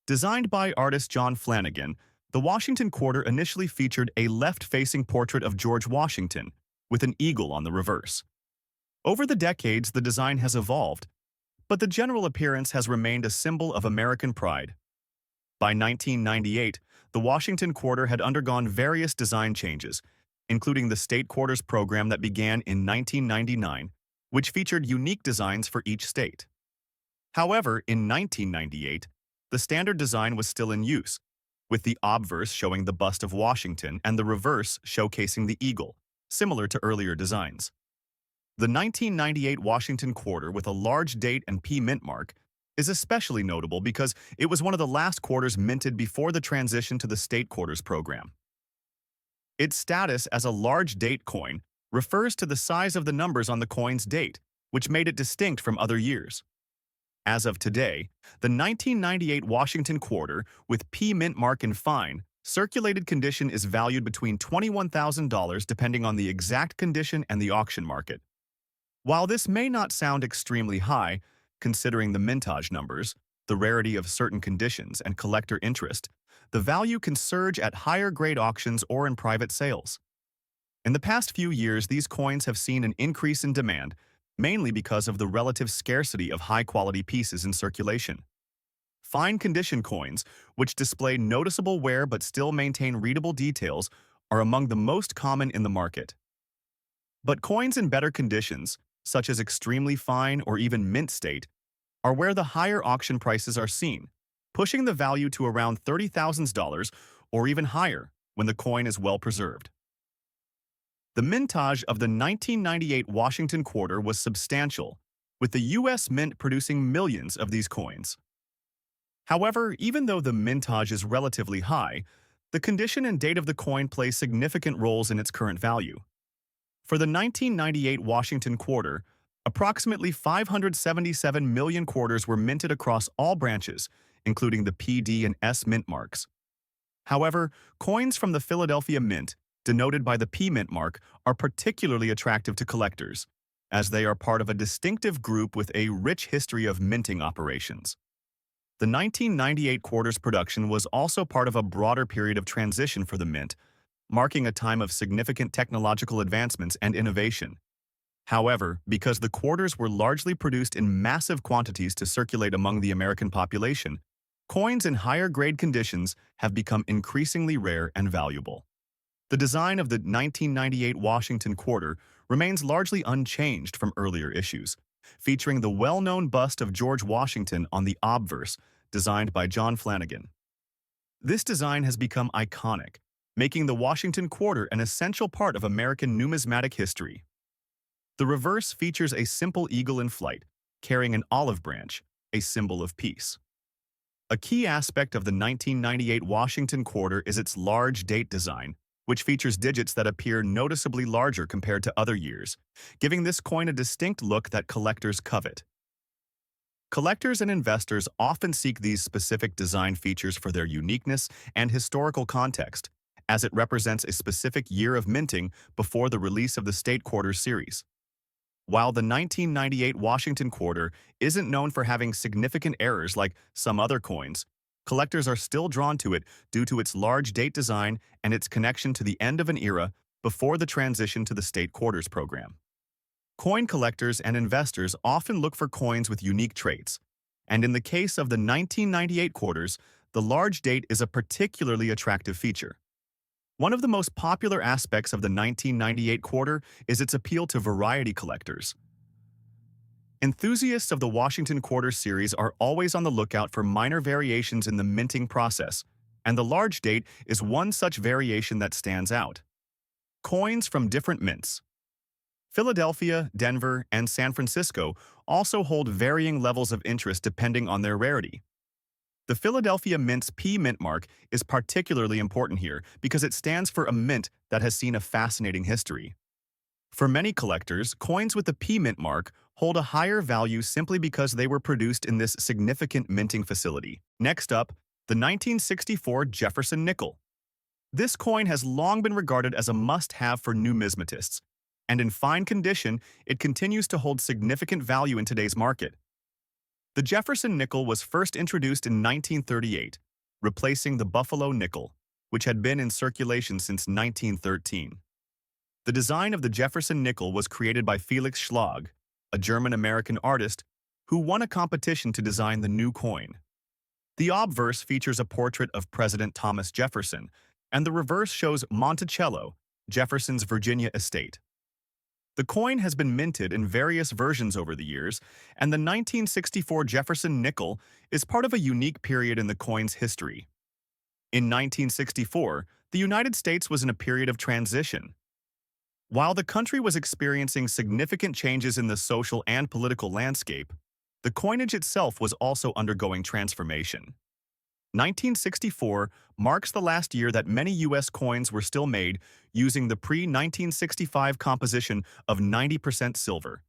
Designed by artist John Flanagan, the Washington Quarter initially featured a left-facing portrait of George Washington, with an eagle on the reverse. Over the decades, the design has evolved, but the general appearance has remained a symbol of American pride. By 1998, the Washington Quarter had undergone various design changes, including the State Quarters program that began in 1999, which featured unique designs for each state. However, in 1998, the standard design was still in use, with the obverse showing the bust of Washington and the reverse showcasing the eagle, similar to earlier designs. The 1998 Washington Quarter with a large date and P mint mark is especially notable because it was one of the last quarters minted before the transition to the State Quarters program. Its status as a large date coin refers to the size of the numbers on the coin's date, which made it distinct from other years. As of today, the 1998 Washington Quarter with P mint mark and fine Circulated condition is valued between $21,000 depending on the exact condition and the auction market. While this may not sound extremely high, considering the mintage numbers, the rarity of certain conditions, and collector interest, the value can surge at higher-grade auctions or in private sales. In the past few years, these coins have seen an increase in demand, mainly because of the relative scarcity of high-quality pieces in circulation. Fine condition coins, which display noticeable wear but still maintain readable details, are among the most common in the market. But coins in better conditions, such as extremely fine or even mint state, are where the higher auction prices are seen, pushing the value to around $30,000 or even higher when the coin is well preserved. The mintage of the 1998 Washington quarter was substantial, with the U.S. Mint producing millions of these coins. However, even though the mintage is relatively high, the condition and date of the coin play significant roles in its current value. For the 1998 Washington quarter, approximately 577 million quarters were minted across all branches, including the P, D, and S mint marks. However, coins from the Philadelphia Mint, denoted by the P mint mark, are particularly attractive to collectors, as they are part of a distinctive group with a rich history of minting operations. The 1998 quarter's production was also part of a broader period of transition for the Mint, marking a time of significant technological advancements and innovation. However, because the quarters were largely produced in massive quantities to circulate among the American population, coins in higher-grade conditions have become increasingly rare and valuable. The design of the 1998 Washington quarter remains largely unchanged from earlier issues, featuring the well-known bust of George Washington on the obverse, designed by John Flanagan. This design has become iconic, making the Washington quarter an essential part of American numismatic history. The reverse features a simple eagle in flight, carrying an olive branch, a symbol of peace. A key aspect of the 1998 Washington quarter is its large date design, which features digits that appear noticeably larger compared to other years, giving this coin a distinct look that collectors covet. Collectors and investors often seek these specific design features for their uniqueness and historical context, as it represents a specific year of minting before the release of the State Quarter series. While the 1998 Washington quarter isn't known for having significant errors like some other coins, collectors are still drawn to it due to its large date design and its connection to the end of an era before the transition to the State Quarters program. Coin collectors and investors often look for coins with unique traits, and in the case of the 1998 quarters, the large date is a particularly attractive feature. One of the most popular aspects of the 1998 quarter is its appeal to variety collectors. Enthusiasts of the Washington Quarter series are always on the lookout for minor variations in the minting process, and the large date is one such variation that stands out. Coins from different mints. Philadelphia, Denver, and San Francisco also hold varying levels of interest depending on their rarity. The Philadelphia Mint's P mint mark is particularly important here because it stands for a mint that has seen a fascinating history. For many collectors, coins with the P mint mark hold a higher value simply because they were produced in this significant minting facility. Next up, the 1964 Jefferson nickel. This coin has long been regarded as a must-have for numismatists, and in fine condition, it continues to hold significant value in today's market. The Jefferson nickel was first introduced in 1938, replacing the Buffalo nickel, which had been in circulation since 1913. The design of the Jefferson nickel was created by Felix Schlag, a German-American artist who won a competition to design the new coin. The obverse features a portrait of President Thomas Jefferson, and the reverse shows Monticello, Jefferson's Virginia estate. The coin has been minted in various versions over the years, and the 1964 Jefferson nickel is part of a unique period in the coin's history. In 1964, the United States was in a period of transition. While the country was experiencing significant changes in the social and political landscape, the coinage itself was also undergoing transformation. 1964 marks the last year that many U.S. coins were still made using the pre-1965 composition of 90% silver,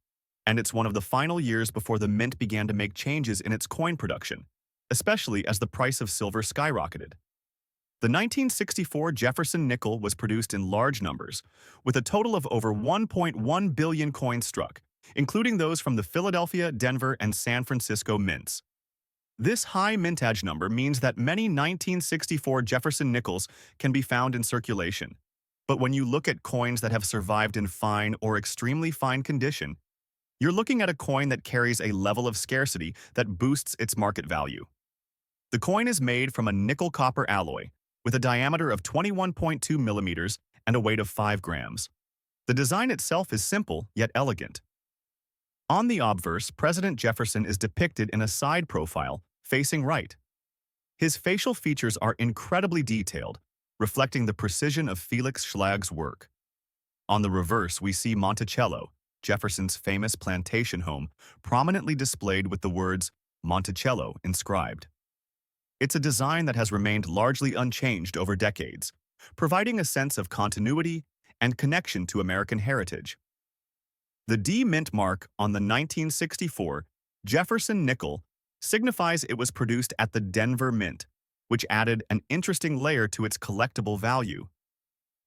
and it's one of the final years before the mint began to make changes in its coin production, especially as the price of silver skyrocketed. The 1964 Jefferson nickel was produced in large numbers, with a total of over 1.1 billion coins struck, including those from the Philadelphia, Denver, and San Francisco mints. This high mintage number means that many 1964 Jefferson nickels can be found in circulation. But when you look at coins that have survived in fine or extremely fine condition, you're looking at a coin that carries a level of scarcity that boosts its market value. The coin is made from a nickel-copper alloy, with a diameter of 21.2 millimeters and a weight of 5 grams. The design itself is simple yet elegant. On the obverse, President Jefferson is depicted in a side profile, facing right. His facial features are incredibly detailed, reflecting the precision of Felix Schlag's work. On the reverse, we see Monticello, Jefferson's famous plantation home, prominently displayed with the words Monticello inscribed. It's a design that has remained largely unchanged over decades, providing a sense of continuity and connection to American heritage. The D mint mark on the 1964 Jefferson nickel signifies it was produced at the Denver Mint, which added an interesting layer to its collectible value.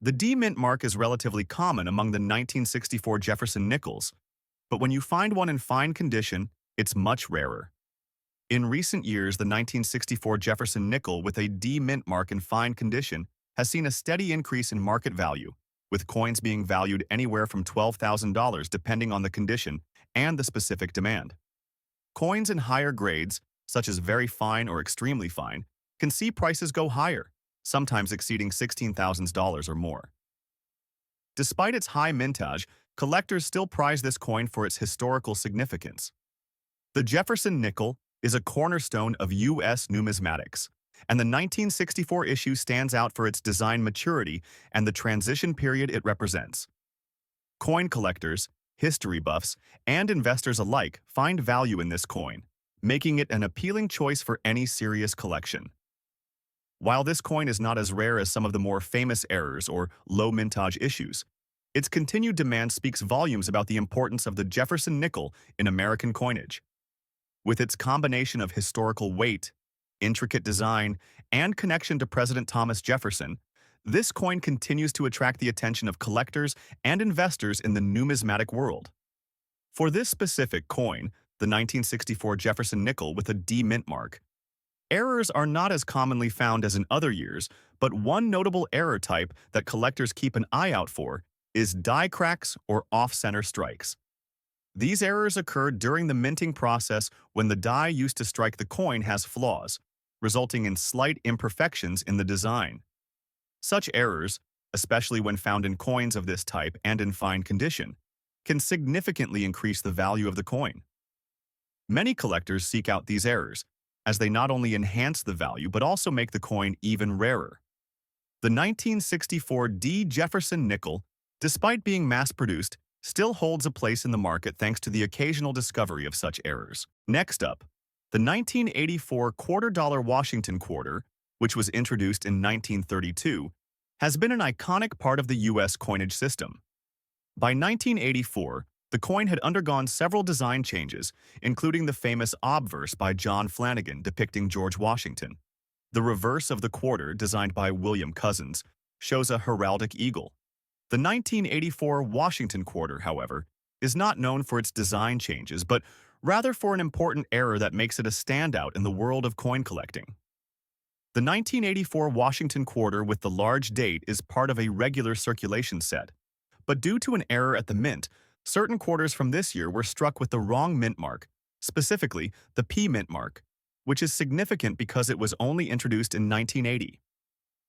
The D mint mark is relatively common among the 1964 Jefferson nickels, but when you find one in fine condition, it's much rarer. In recent years, the 1964 Jefferson nickel with a D mint mark in fine condition has seen a steady increase in market value, with coins being valued anywhere from $12,000 depending on the condition and the specific demand. Coins in higher grades, such as very fine or extremely fine, can see prices go higher, sometimes exceeding $16,000 or more. Despite its high mintage, collectors still prize this coin for its historical significance. The Jefferson nickel is a cornerstone of U.S. numismatics, and the 1964 issue stands out for its design maturity and the transition period it represents. Coin collectors, history buffs, and investors alike find value in this coin, making it an appealing choice for any serious collection. While this coin is not as rare as some of the more famous errors or low mintage issues, its continued demand speaks volumes about the importance of the Jefferson nickel in American coinage. With its combination of historical weight, intricate design, and connection to President Thomas Jefferson, this coin continues to attract the attention of collectors and investors in the numismatic world. For this specific coin, the 1964 Jefferson nickel with a D mint mark, errors are not as commonly found as in other years, but one notable error type that collectors keep an eye out for is die cracks or off-center strikes. These errors occur during the minting process when the die used to strike the coin has flaws, resulting in slight imperfections in the design. Such errors, especially when found in coins of this type and in fine condition, can significantly increase the value of the coin. Many collectors seek out these errors, as they not only enhance the value but also make the coin even rarer. The 1964 D Jefferson nickel, despite being mass-produced, still holds a place in the market thanks to the occasional discovery of such errors. Next up, the 1984 $quarter Washington quarter, which was introduced in 1932, has been an iconic part of the U.S. coinage system. By 1984, the coin had undergone several design changes, including the famous obverse by John Flanagan depicting George Washington. The reverse of the quarter, designed by William Cousins, shows a heraldic eagle. The 1984 Washington quarter, however, is not known for its design changes, but rather for an important error that makes it a standout in the world of coin collecting. The 1984 Washington quarter with the large date is part of a regular circulation set, but due to an error at the mint, certain quarters from this year were struck with the wrong mint mark, specifically the P mint mark, which is significant because it was only introduced in 1980.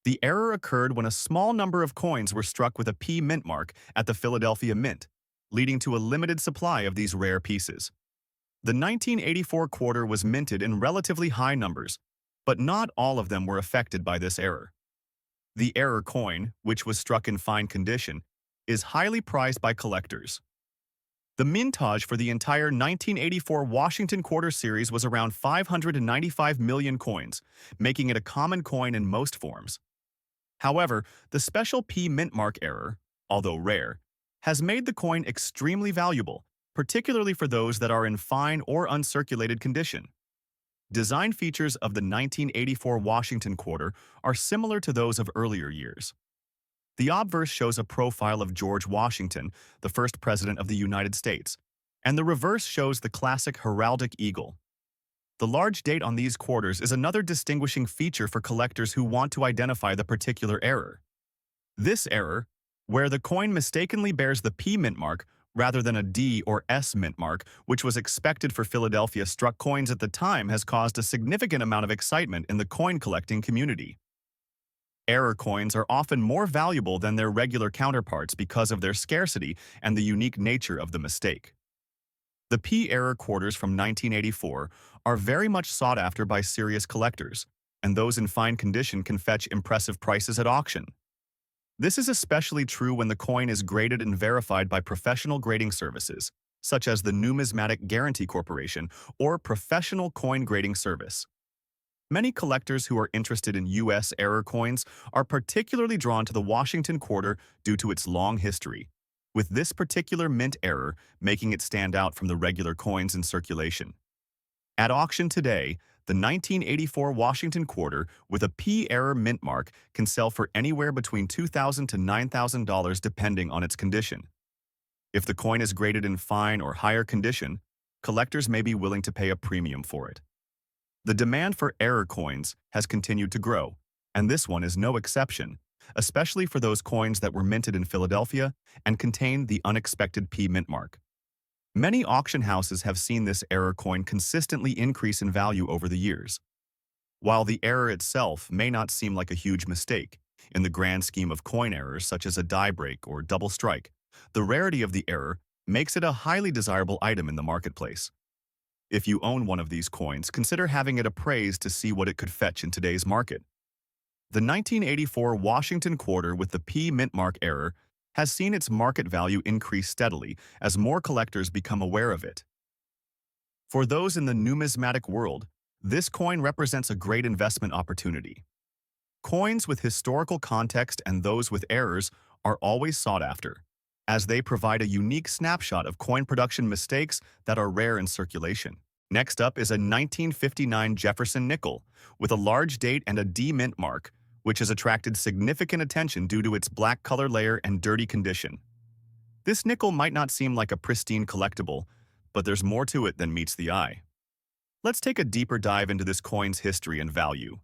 The error occurred when a small number of coins were struck with a P mint mark at the Philadelphia Mint, leading to a limited supply of these rare pieces. The 1984 quarter was minted in relatively high numbers, but not all of them were affected by this error. The error coin, which was struck in fine condition, is highly prized by collectors. The mintage for the entire 1984 Washington quarter series was around 595 million coins, making it a common coin in most forms. However, the special P mint mark error, although rare, has made the coin extremely valuable, particularly for those that are in fine or uncirculated condition. Design features of the 1984 Washington quarter are similar to those of earlier years. The obverse shows a profile of George Washington, the first president of the United States, and the reverse shows the classic heraldic eagle. The large date on these quarters is another distinguishing feature for collectors who want to identify the particular error. This error, where the coin mistakenly bears the P mint mark rather than a D or S mint mark, which was expected for Philadelphia-struck coins at the time, has caused a significant amount of excitement in the coin collecting community. Error coins are often more valuable than their regular counterparts because of their scarcity and the unique nature of the mistake. The P error quarters from 1984 are very much sought after by serious collectors, and those in fine condition can fetch impressive prices at auction. This is especially true when the coin is graded and verified by professional grading services, such as the Numismatic Guarantee Corporation or Professional Coin Grading Service. Many collectors who are interested in U.S. error coins are particularly drawn to the Washington quarter due to its long history, with this particular mint error making it stand out from the regular coins in circulation. At auction today, the 1984 Washington quarter with a P error mint mark can sell for anywhere between $2,000 to $9,000 depending on its condition. If the coin is graded in fine or higher condition, collectors may be willing to pay a premium for it. The demand for error coins has continued to grow, and this one is no exception, especially for those coins that were minted in Philadelphia and contain the unexpected P mint mark. Many auction houses have seen this error coin consistently increase in value over the years. While the error itself may not seem like a huge mistake, in the grand scheme of coin errors such as a die break or double strike, the rarity of the error makes it a highly desirable item in the marketplace. If you own one of these coins, consider having it appraised to see what it could fetch in today's market. The 1984 Washington quarter with the P mint mark error has seen its market value increase steadily as more collectors become aware of it. For those in the numismatic world, this coin represents a great investment opportunity. Coins with historical context and those with errors are always sought after, as they provide a unique snapshot of coin production mistakes that are rare in circulation. Next up is a 1959 Jefferson nickel with a large date and a D mint mark, which has attracted significant attention due to its black color layer and dirty condition. This nickel might not seem like a pristine collectible, but there's more to it than meets the eye. Let's take a deeper dive into this coin's history and value.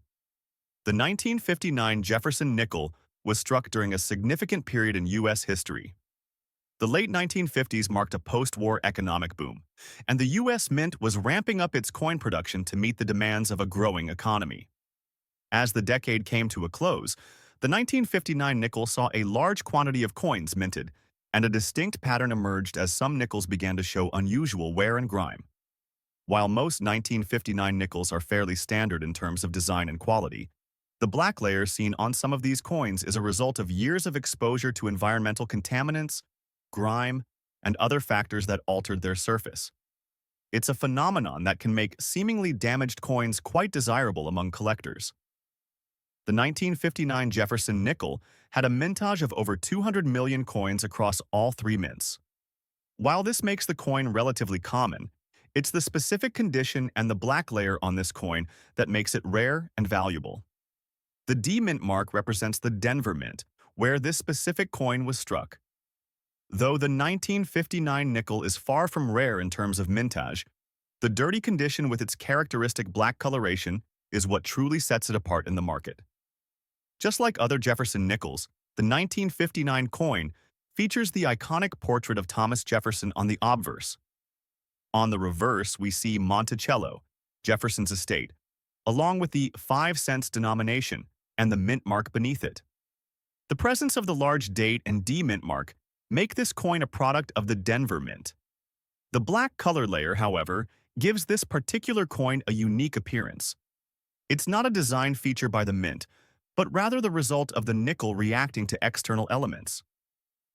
The 1959 Jefferson nickel was struck during a significant period in U.S. history. The late 1950s marked a post-war economic boom, and the U.S. Mint was ramping up its coin production to meet the demands of a growing economy. As the decade came to a close, the 1959 nickel saw a large quantity of coins minted, and a distinct pattern emerged as some nickels began to show unusual wear and grime. While most 1959 nickels are fairly standard in terms of design and quality, the black layer seen on some of these coins is a result of years of exposure to environmental contaminants, grime, and other factors that altered their surface. It's a phenomenon that can make seemingly damaged coins quite desirable among collectors. The 1959 Jefferson nickel had a mintage of over 200 million coins across all three mints. While this makes the coin relatively common, it's the specific condition and the black layer on this coin that makes it rare and valuable. The D mint mark represents the Denver Mint, where this specific coin was struck. Though the 1959 nickel is far from rare in terms of mintage, the dirty condition with its characteristic black coloration is what truly sets it apart in the market. Just like other Jefferson nickels, the 1959 coin features the iconic portrait of Thomas Jefferson on the obverse. On the reverse, we see Monticello, Jefferson's estate, along with the 5-cent denomination and the mint mark beneath it. The presence of the large date and D mint mark make this coin a product of the Denver Mint. The black color layer, however, gives this particular coin a unique appearance. It's not a design feature by the mint, but rather the result of the nickel reacting to external elements.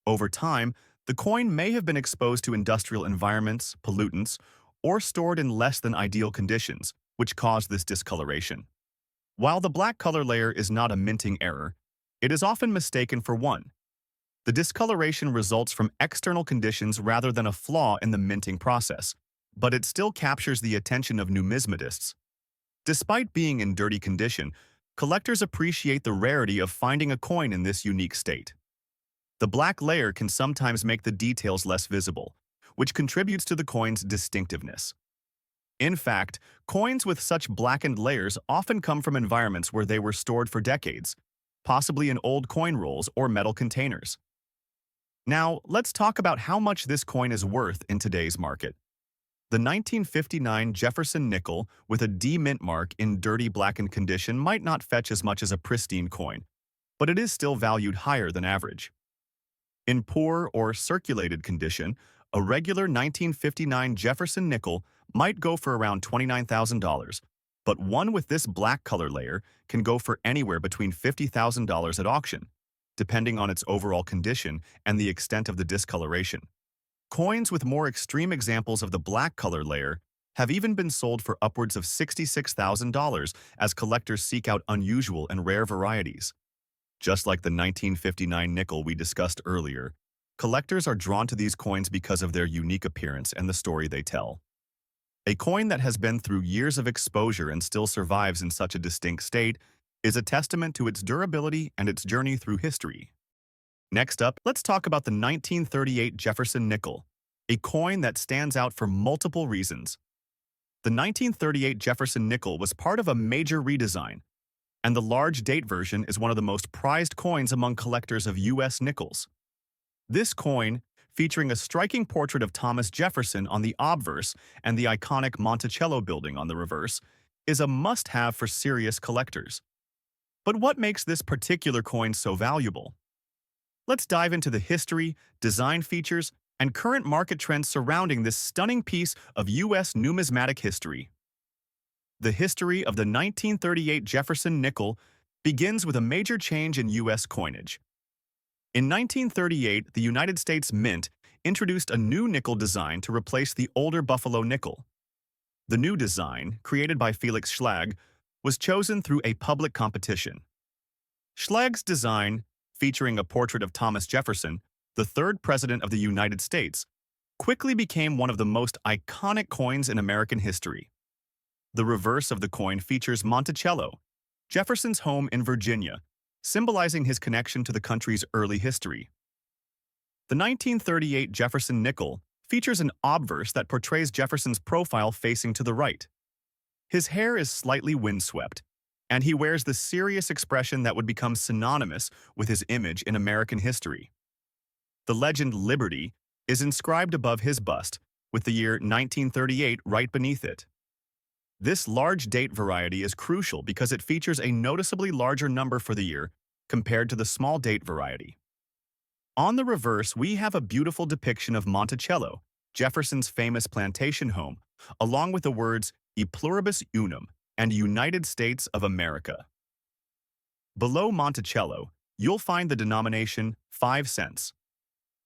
Over time, the coin may have been exposed to industrial environments, pollutants, or stored in less than ideal conditions, which caused this discoloration. While the black color layer is not a minting error, it is often mistaken for one. The discoloration results from external conditions rather than a flaw in the minting process, but it still captures the attention of numismatists. Despite being in dirty condition, collectors appreciate the rarity of finding a coin in this unique state. The black layer can sometimes make the details less visible, which contributes to the coin's distinctiveness. In fact, coins with such blackened layers often come from environments where they were stored for decades, possibly in old coin rolls or metal containers. Now, let's talk about how much this coin is worth in today's market. The 1959 Jefferson nickel with a D mint mark in dirty blackened condition might not fetch as much as a pristine coin, but it is still valued higher than average. In poor or circulated condition, a regular 1959 Jefferson nickel might go for around $29,000, but one with this black color layer can go for anywhere between $50,000 at auction, depending on its overall condition and the extent of the discoloration. Coins with more extreme examples of the black color layer have even been sold for upwards of $66,000 as collectors seek out unusual and rare varieties. Just like the 1959 nickel we discussed earlier, collectors are drawn to these coins because of their unique appearance and the story they tell. A coin that has been through years of exposure and still survives in such a distinct state is a testament to its durability and its journey through history. Next up, let's talk about the 1938 Jefferson nickel, a coin that stands out for multiple reasons. The 1938 Jefferson nickel was part of a major redesign, and the large date version is one of the most prized coins among collectors of U.S. nickels. This coin, featuring a striking portrait of Thomas Jefferson on the obverse and the iconic Monticello building on the reverse, is a must-have for serious collectors. But what makes this particular coin so valuable? Let's dive into the history, design features, and current market trends surrounding this stunning piece of U.S. numismatic history. The history of the 1938 Jefferson nickel begins with a major change in U.S. coinage. In 1938, the United States Mint introduced a new nickel design to replace the older Buffalo nickel. The new design, created by Felix Schlag, was chosen through a public competition. Schlag's design, featuring a portrait of Thomas Jefferson, the third president of the United States, quickly became one of the most iconic coins in American history. The reverse of the coin features Monticello, Jefferson's home in Virginia, symbolizing his connection to the country's early history. The 1938 Jefferson nickel features an obverse that portrays Jefferson's profile facing to the right. His hair is slightly windswept, and he wears the serious expression that would become synonymous with his image in American history. The legend Liberty is inscribed above his bust, with the year 1938 right beneath it. This large date variety is crucial because it features a noticeably larger number for the year compared to the small date variety. On the reverse, we have a beautiful depiction of Monticello, Jefferson's famous plantation home, along with the words E pluribus unum and United States of America. Below Monticello, you'll find the denomination 5 cents.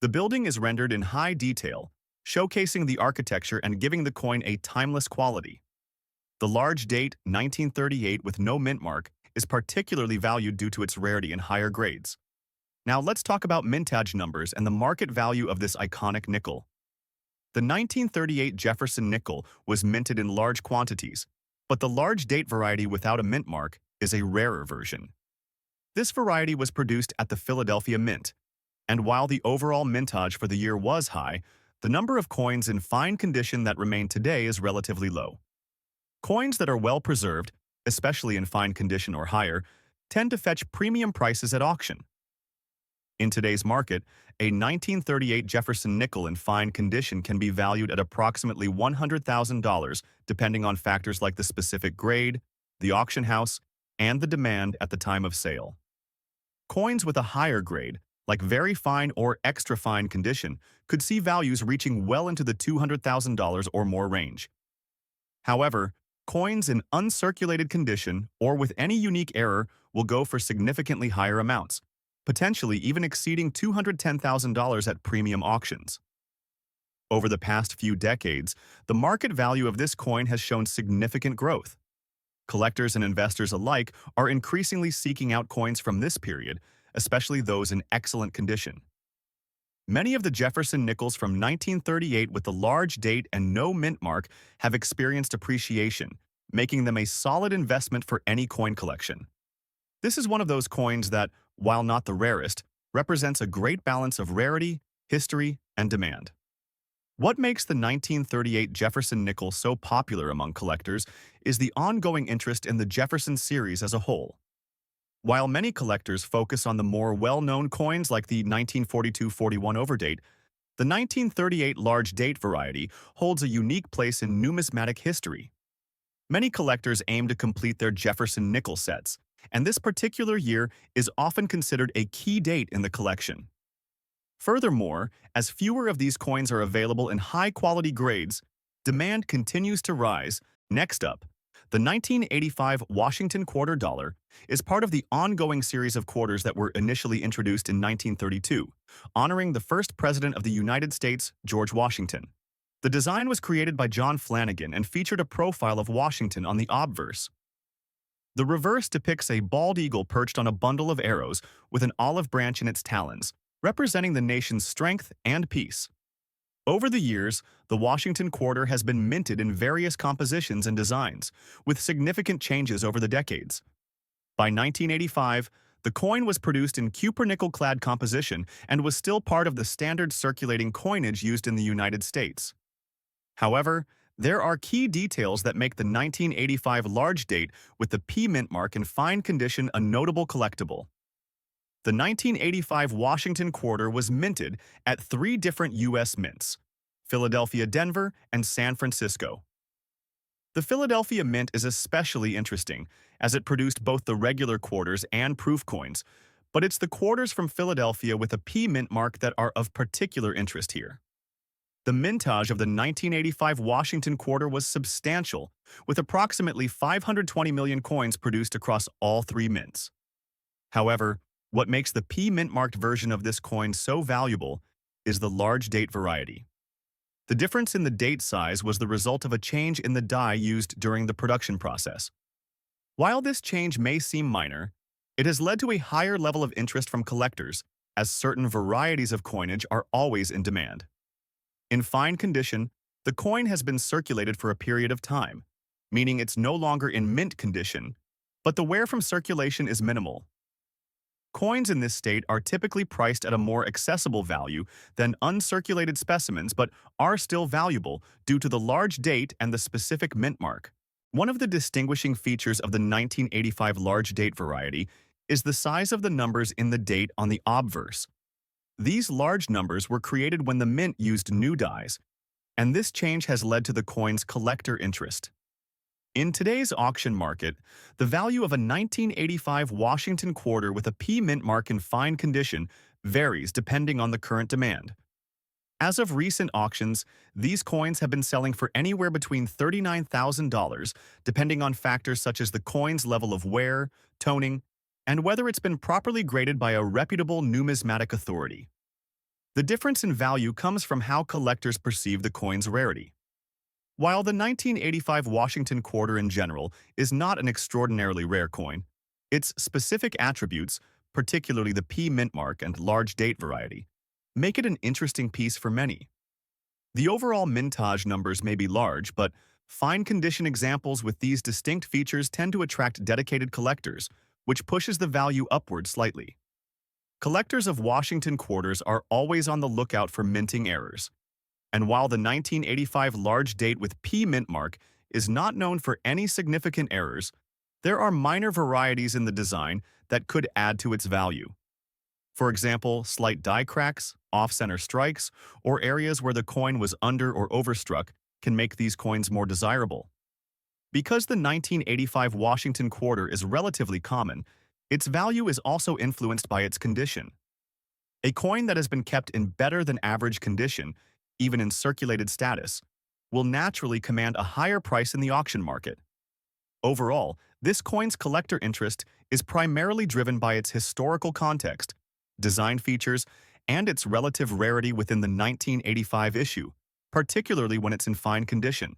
The building is rendered in high detail, showcasing the architecture and giving the coin a timeless quality. The large date, 1938, with no mint mark, is particularly valued due to its rarity and higher grades. Now let's talk about mintage numbers and the market value of this iconic nickel. The 1938 Jefferson nickel was minted in large quantities, but the large date variety without a mint mark is a rarer version. This variety was produced at the Philadelphia Mint, and while the overall mintage for the year was high, the number of coins in fine condition that remain today is relatively low. Coins that are well preserved, especially in fine condition or higher, tend to fetch premium prices at auction. In today's market, a 1938 Jefferson nickel in fine condition can be valued at approximately $100,000 depending on factors like the specific grade, the auction house, and the demand at the time of sale. Coins with a higher grade, like very fine or extra fine condition, could see values reaching well into the $200,000 or more range. However, coins in uncirculated condition or with any unique error will go for significantly higher amounts, potentially even exceeding $210,000 at premium auctions. Over the past few decades, the market value of this coin has shown significant growth. Collectors and investors alike are increasingly seeking out coins from this period, especially those in excellent condition. Many of the Jefferson nickels from 1938 with the large date and no mint mark have experienced appreciation, making them a solid investment for any coin collection. This is one of those coins that, while not the rarest, represents a great balance of rarity, history, and demand. What makes the 1938 Jefferson nickel so popular among collectors is the ongoing interest in the Jefferson series as a whole. While many collectors focus on the more well-known coins like the 1942-41 overdate, the 1938 large date variety holds a unique place in numismatic history. Many collectors aim to complete their Jefferson nickel sets, and this particular year is often considered a key date in the collection. Furthermore, as fewer of these coins are available in high-quality grades, demand continues to rise. Next up, the 1985 Washington quarter dollar is part of the ongoing series of quarters that were initially introduced in 1932, honoring the first president of the United States, George Washington. The design was created by John Flanagan and featured a profile of Washington on the obverse. The reverse depicts a bald eagle perched on a bundle of arrows with an olive branch in its talons, representing the nation's strength and peace. Over the years, the Washington quarter has been minted in various compositions and designs, with significant changes over the decades. By 1985, the coin was produced in cupronickel-clad composition and was still part of the standard circulating coinage used in the United States. However, there are key details that make the 1985 large date with the P mint mark in fine condition a notable collectible. The 1985 Washington quarter was minted at 3 different U.S. mints: Philadelphia, Denver, and San Francisco. The Philadelphia Mint is especially interesting, as it produced both the regular quarters and proof coins, but it's the quarters from Philadelphia with a P mint mark that are of particular interest here. The mintage of the 1985 Washington quarter was substantial, with approximately 520 million coins produced across all 3 mints. However, what makes the P mint-marked version of this coin so valuable is the large date variety. The difference in the date size was the result of a change in the die used during the production process. While this change may seem minor, it has led to a higher level of interest from collectors, as certain varieties of coinage are always in demand. In fine condition, the coin has been circulated for a period of time, meaning it's no longer in mint condition, but the wear from circulation is minimal. Coins in this state are typically priced at a more accessible value than uncirculated specimens, but are still valuable due to the large date and the specific mint mark. One of the distinguishing features of the 1985 large date variety is the size of the numbers in the date on the obverse. These large numbers were created when the mint used new dies, and this change has led to the coin's collector interest. In today's auction market, the value of a 1985 Washington quarter with a P mint mark in fine condition varies depending on the current demand. As of recent auctions, these coins have been selling for anywhere between $39,000, depending on factors such as the coin's level of wear, toning, and whether it's been properly graded by a reputable numismatic authority. The difference in value comes from how collectors perceive the coin's rarity. While the 1985 Washington quarter in general is not an extraordinarily rare coin, its specific attributes, particularly the P mint mark and large date variety, make it an interesting piece for many. The overall mintage numbers may be large, but fine condition examples with these distinct features tend to attract dedicated collectors, which pushes the value upward slightly. Collectors of Washington quarters are always on the lookout for minting errors. And while the 1985 large date with P mint mark is not known for any significant errors, there are minor varieties in the design that could add to its value. For example, slight die cracks, off-center strikes, or areas where the coin was under or overstruck can make these coins more desirable. Because the 1985 Washington quarter is relatively common, its value is also influenced by its condition. A coin that has been kept in better than average condition, even in circulated status, will naturally command a higher price in the auction market. Overall, this coin's collector interest is primarily driven by its historical context, design features, and its relative rarity within the 1985 issue, particularly when it's in fine condition.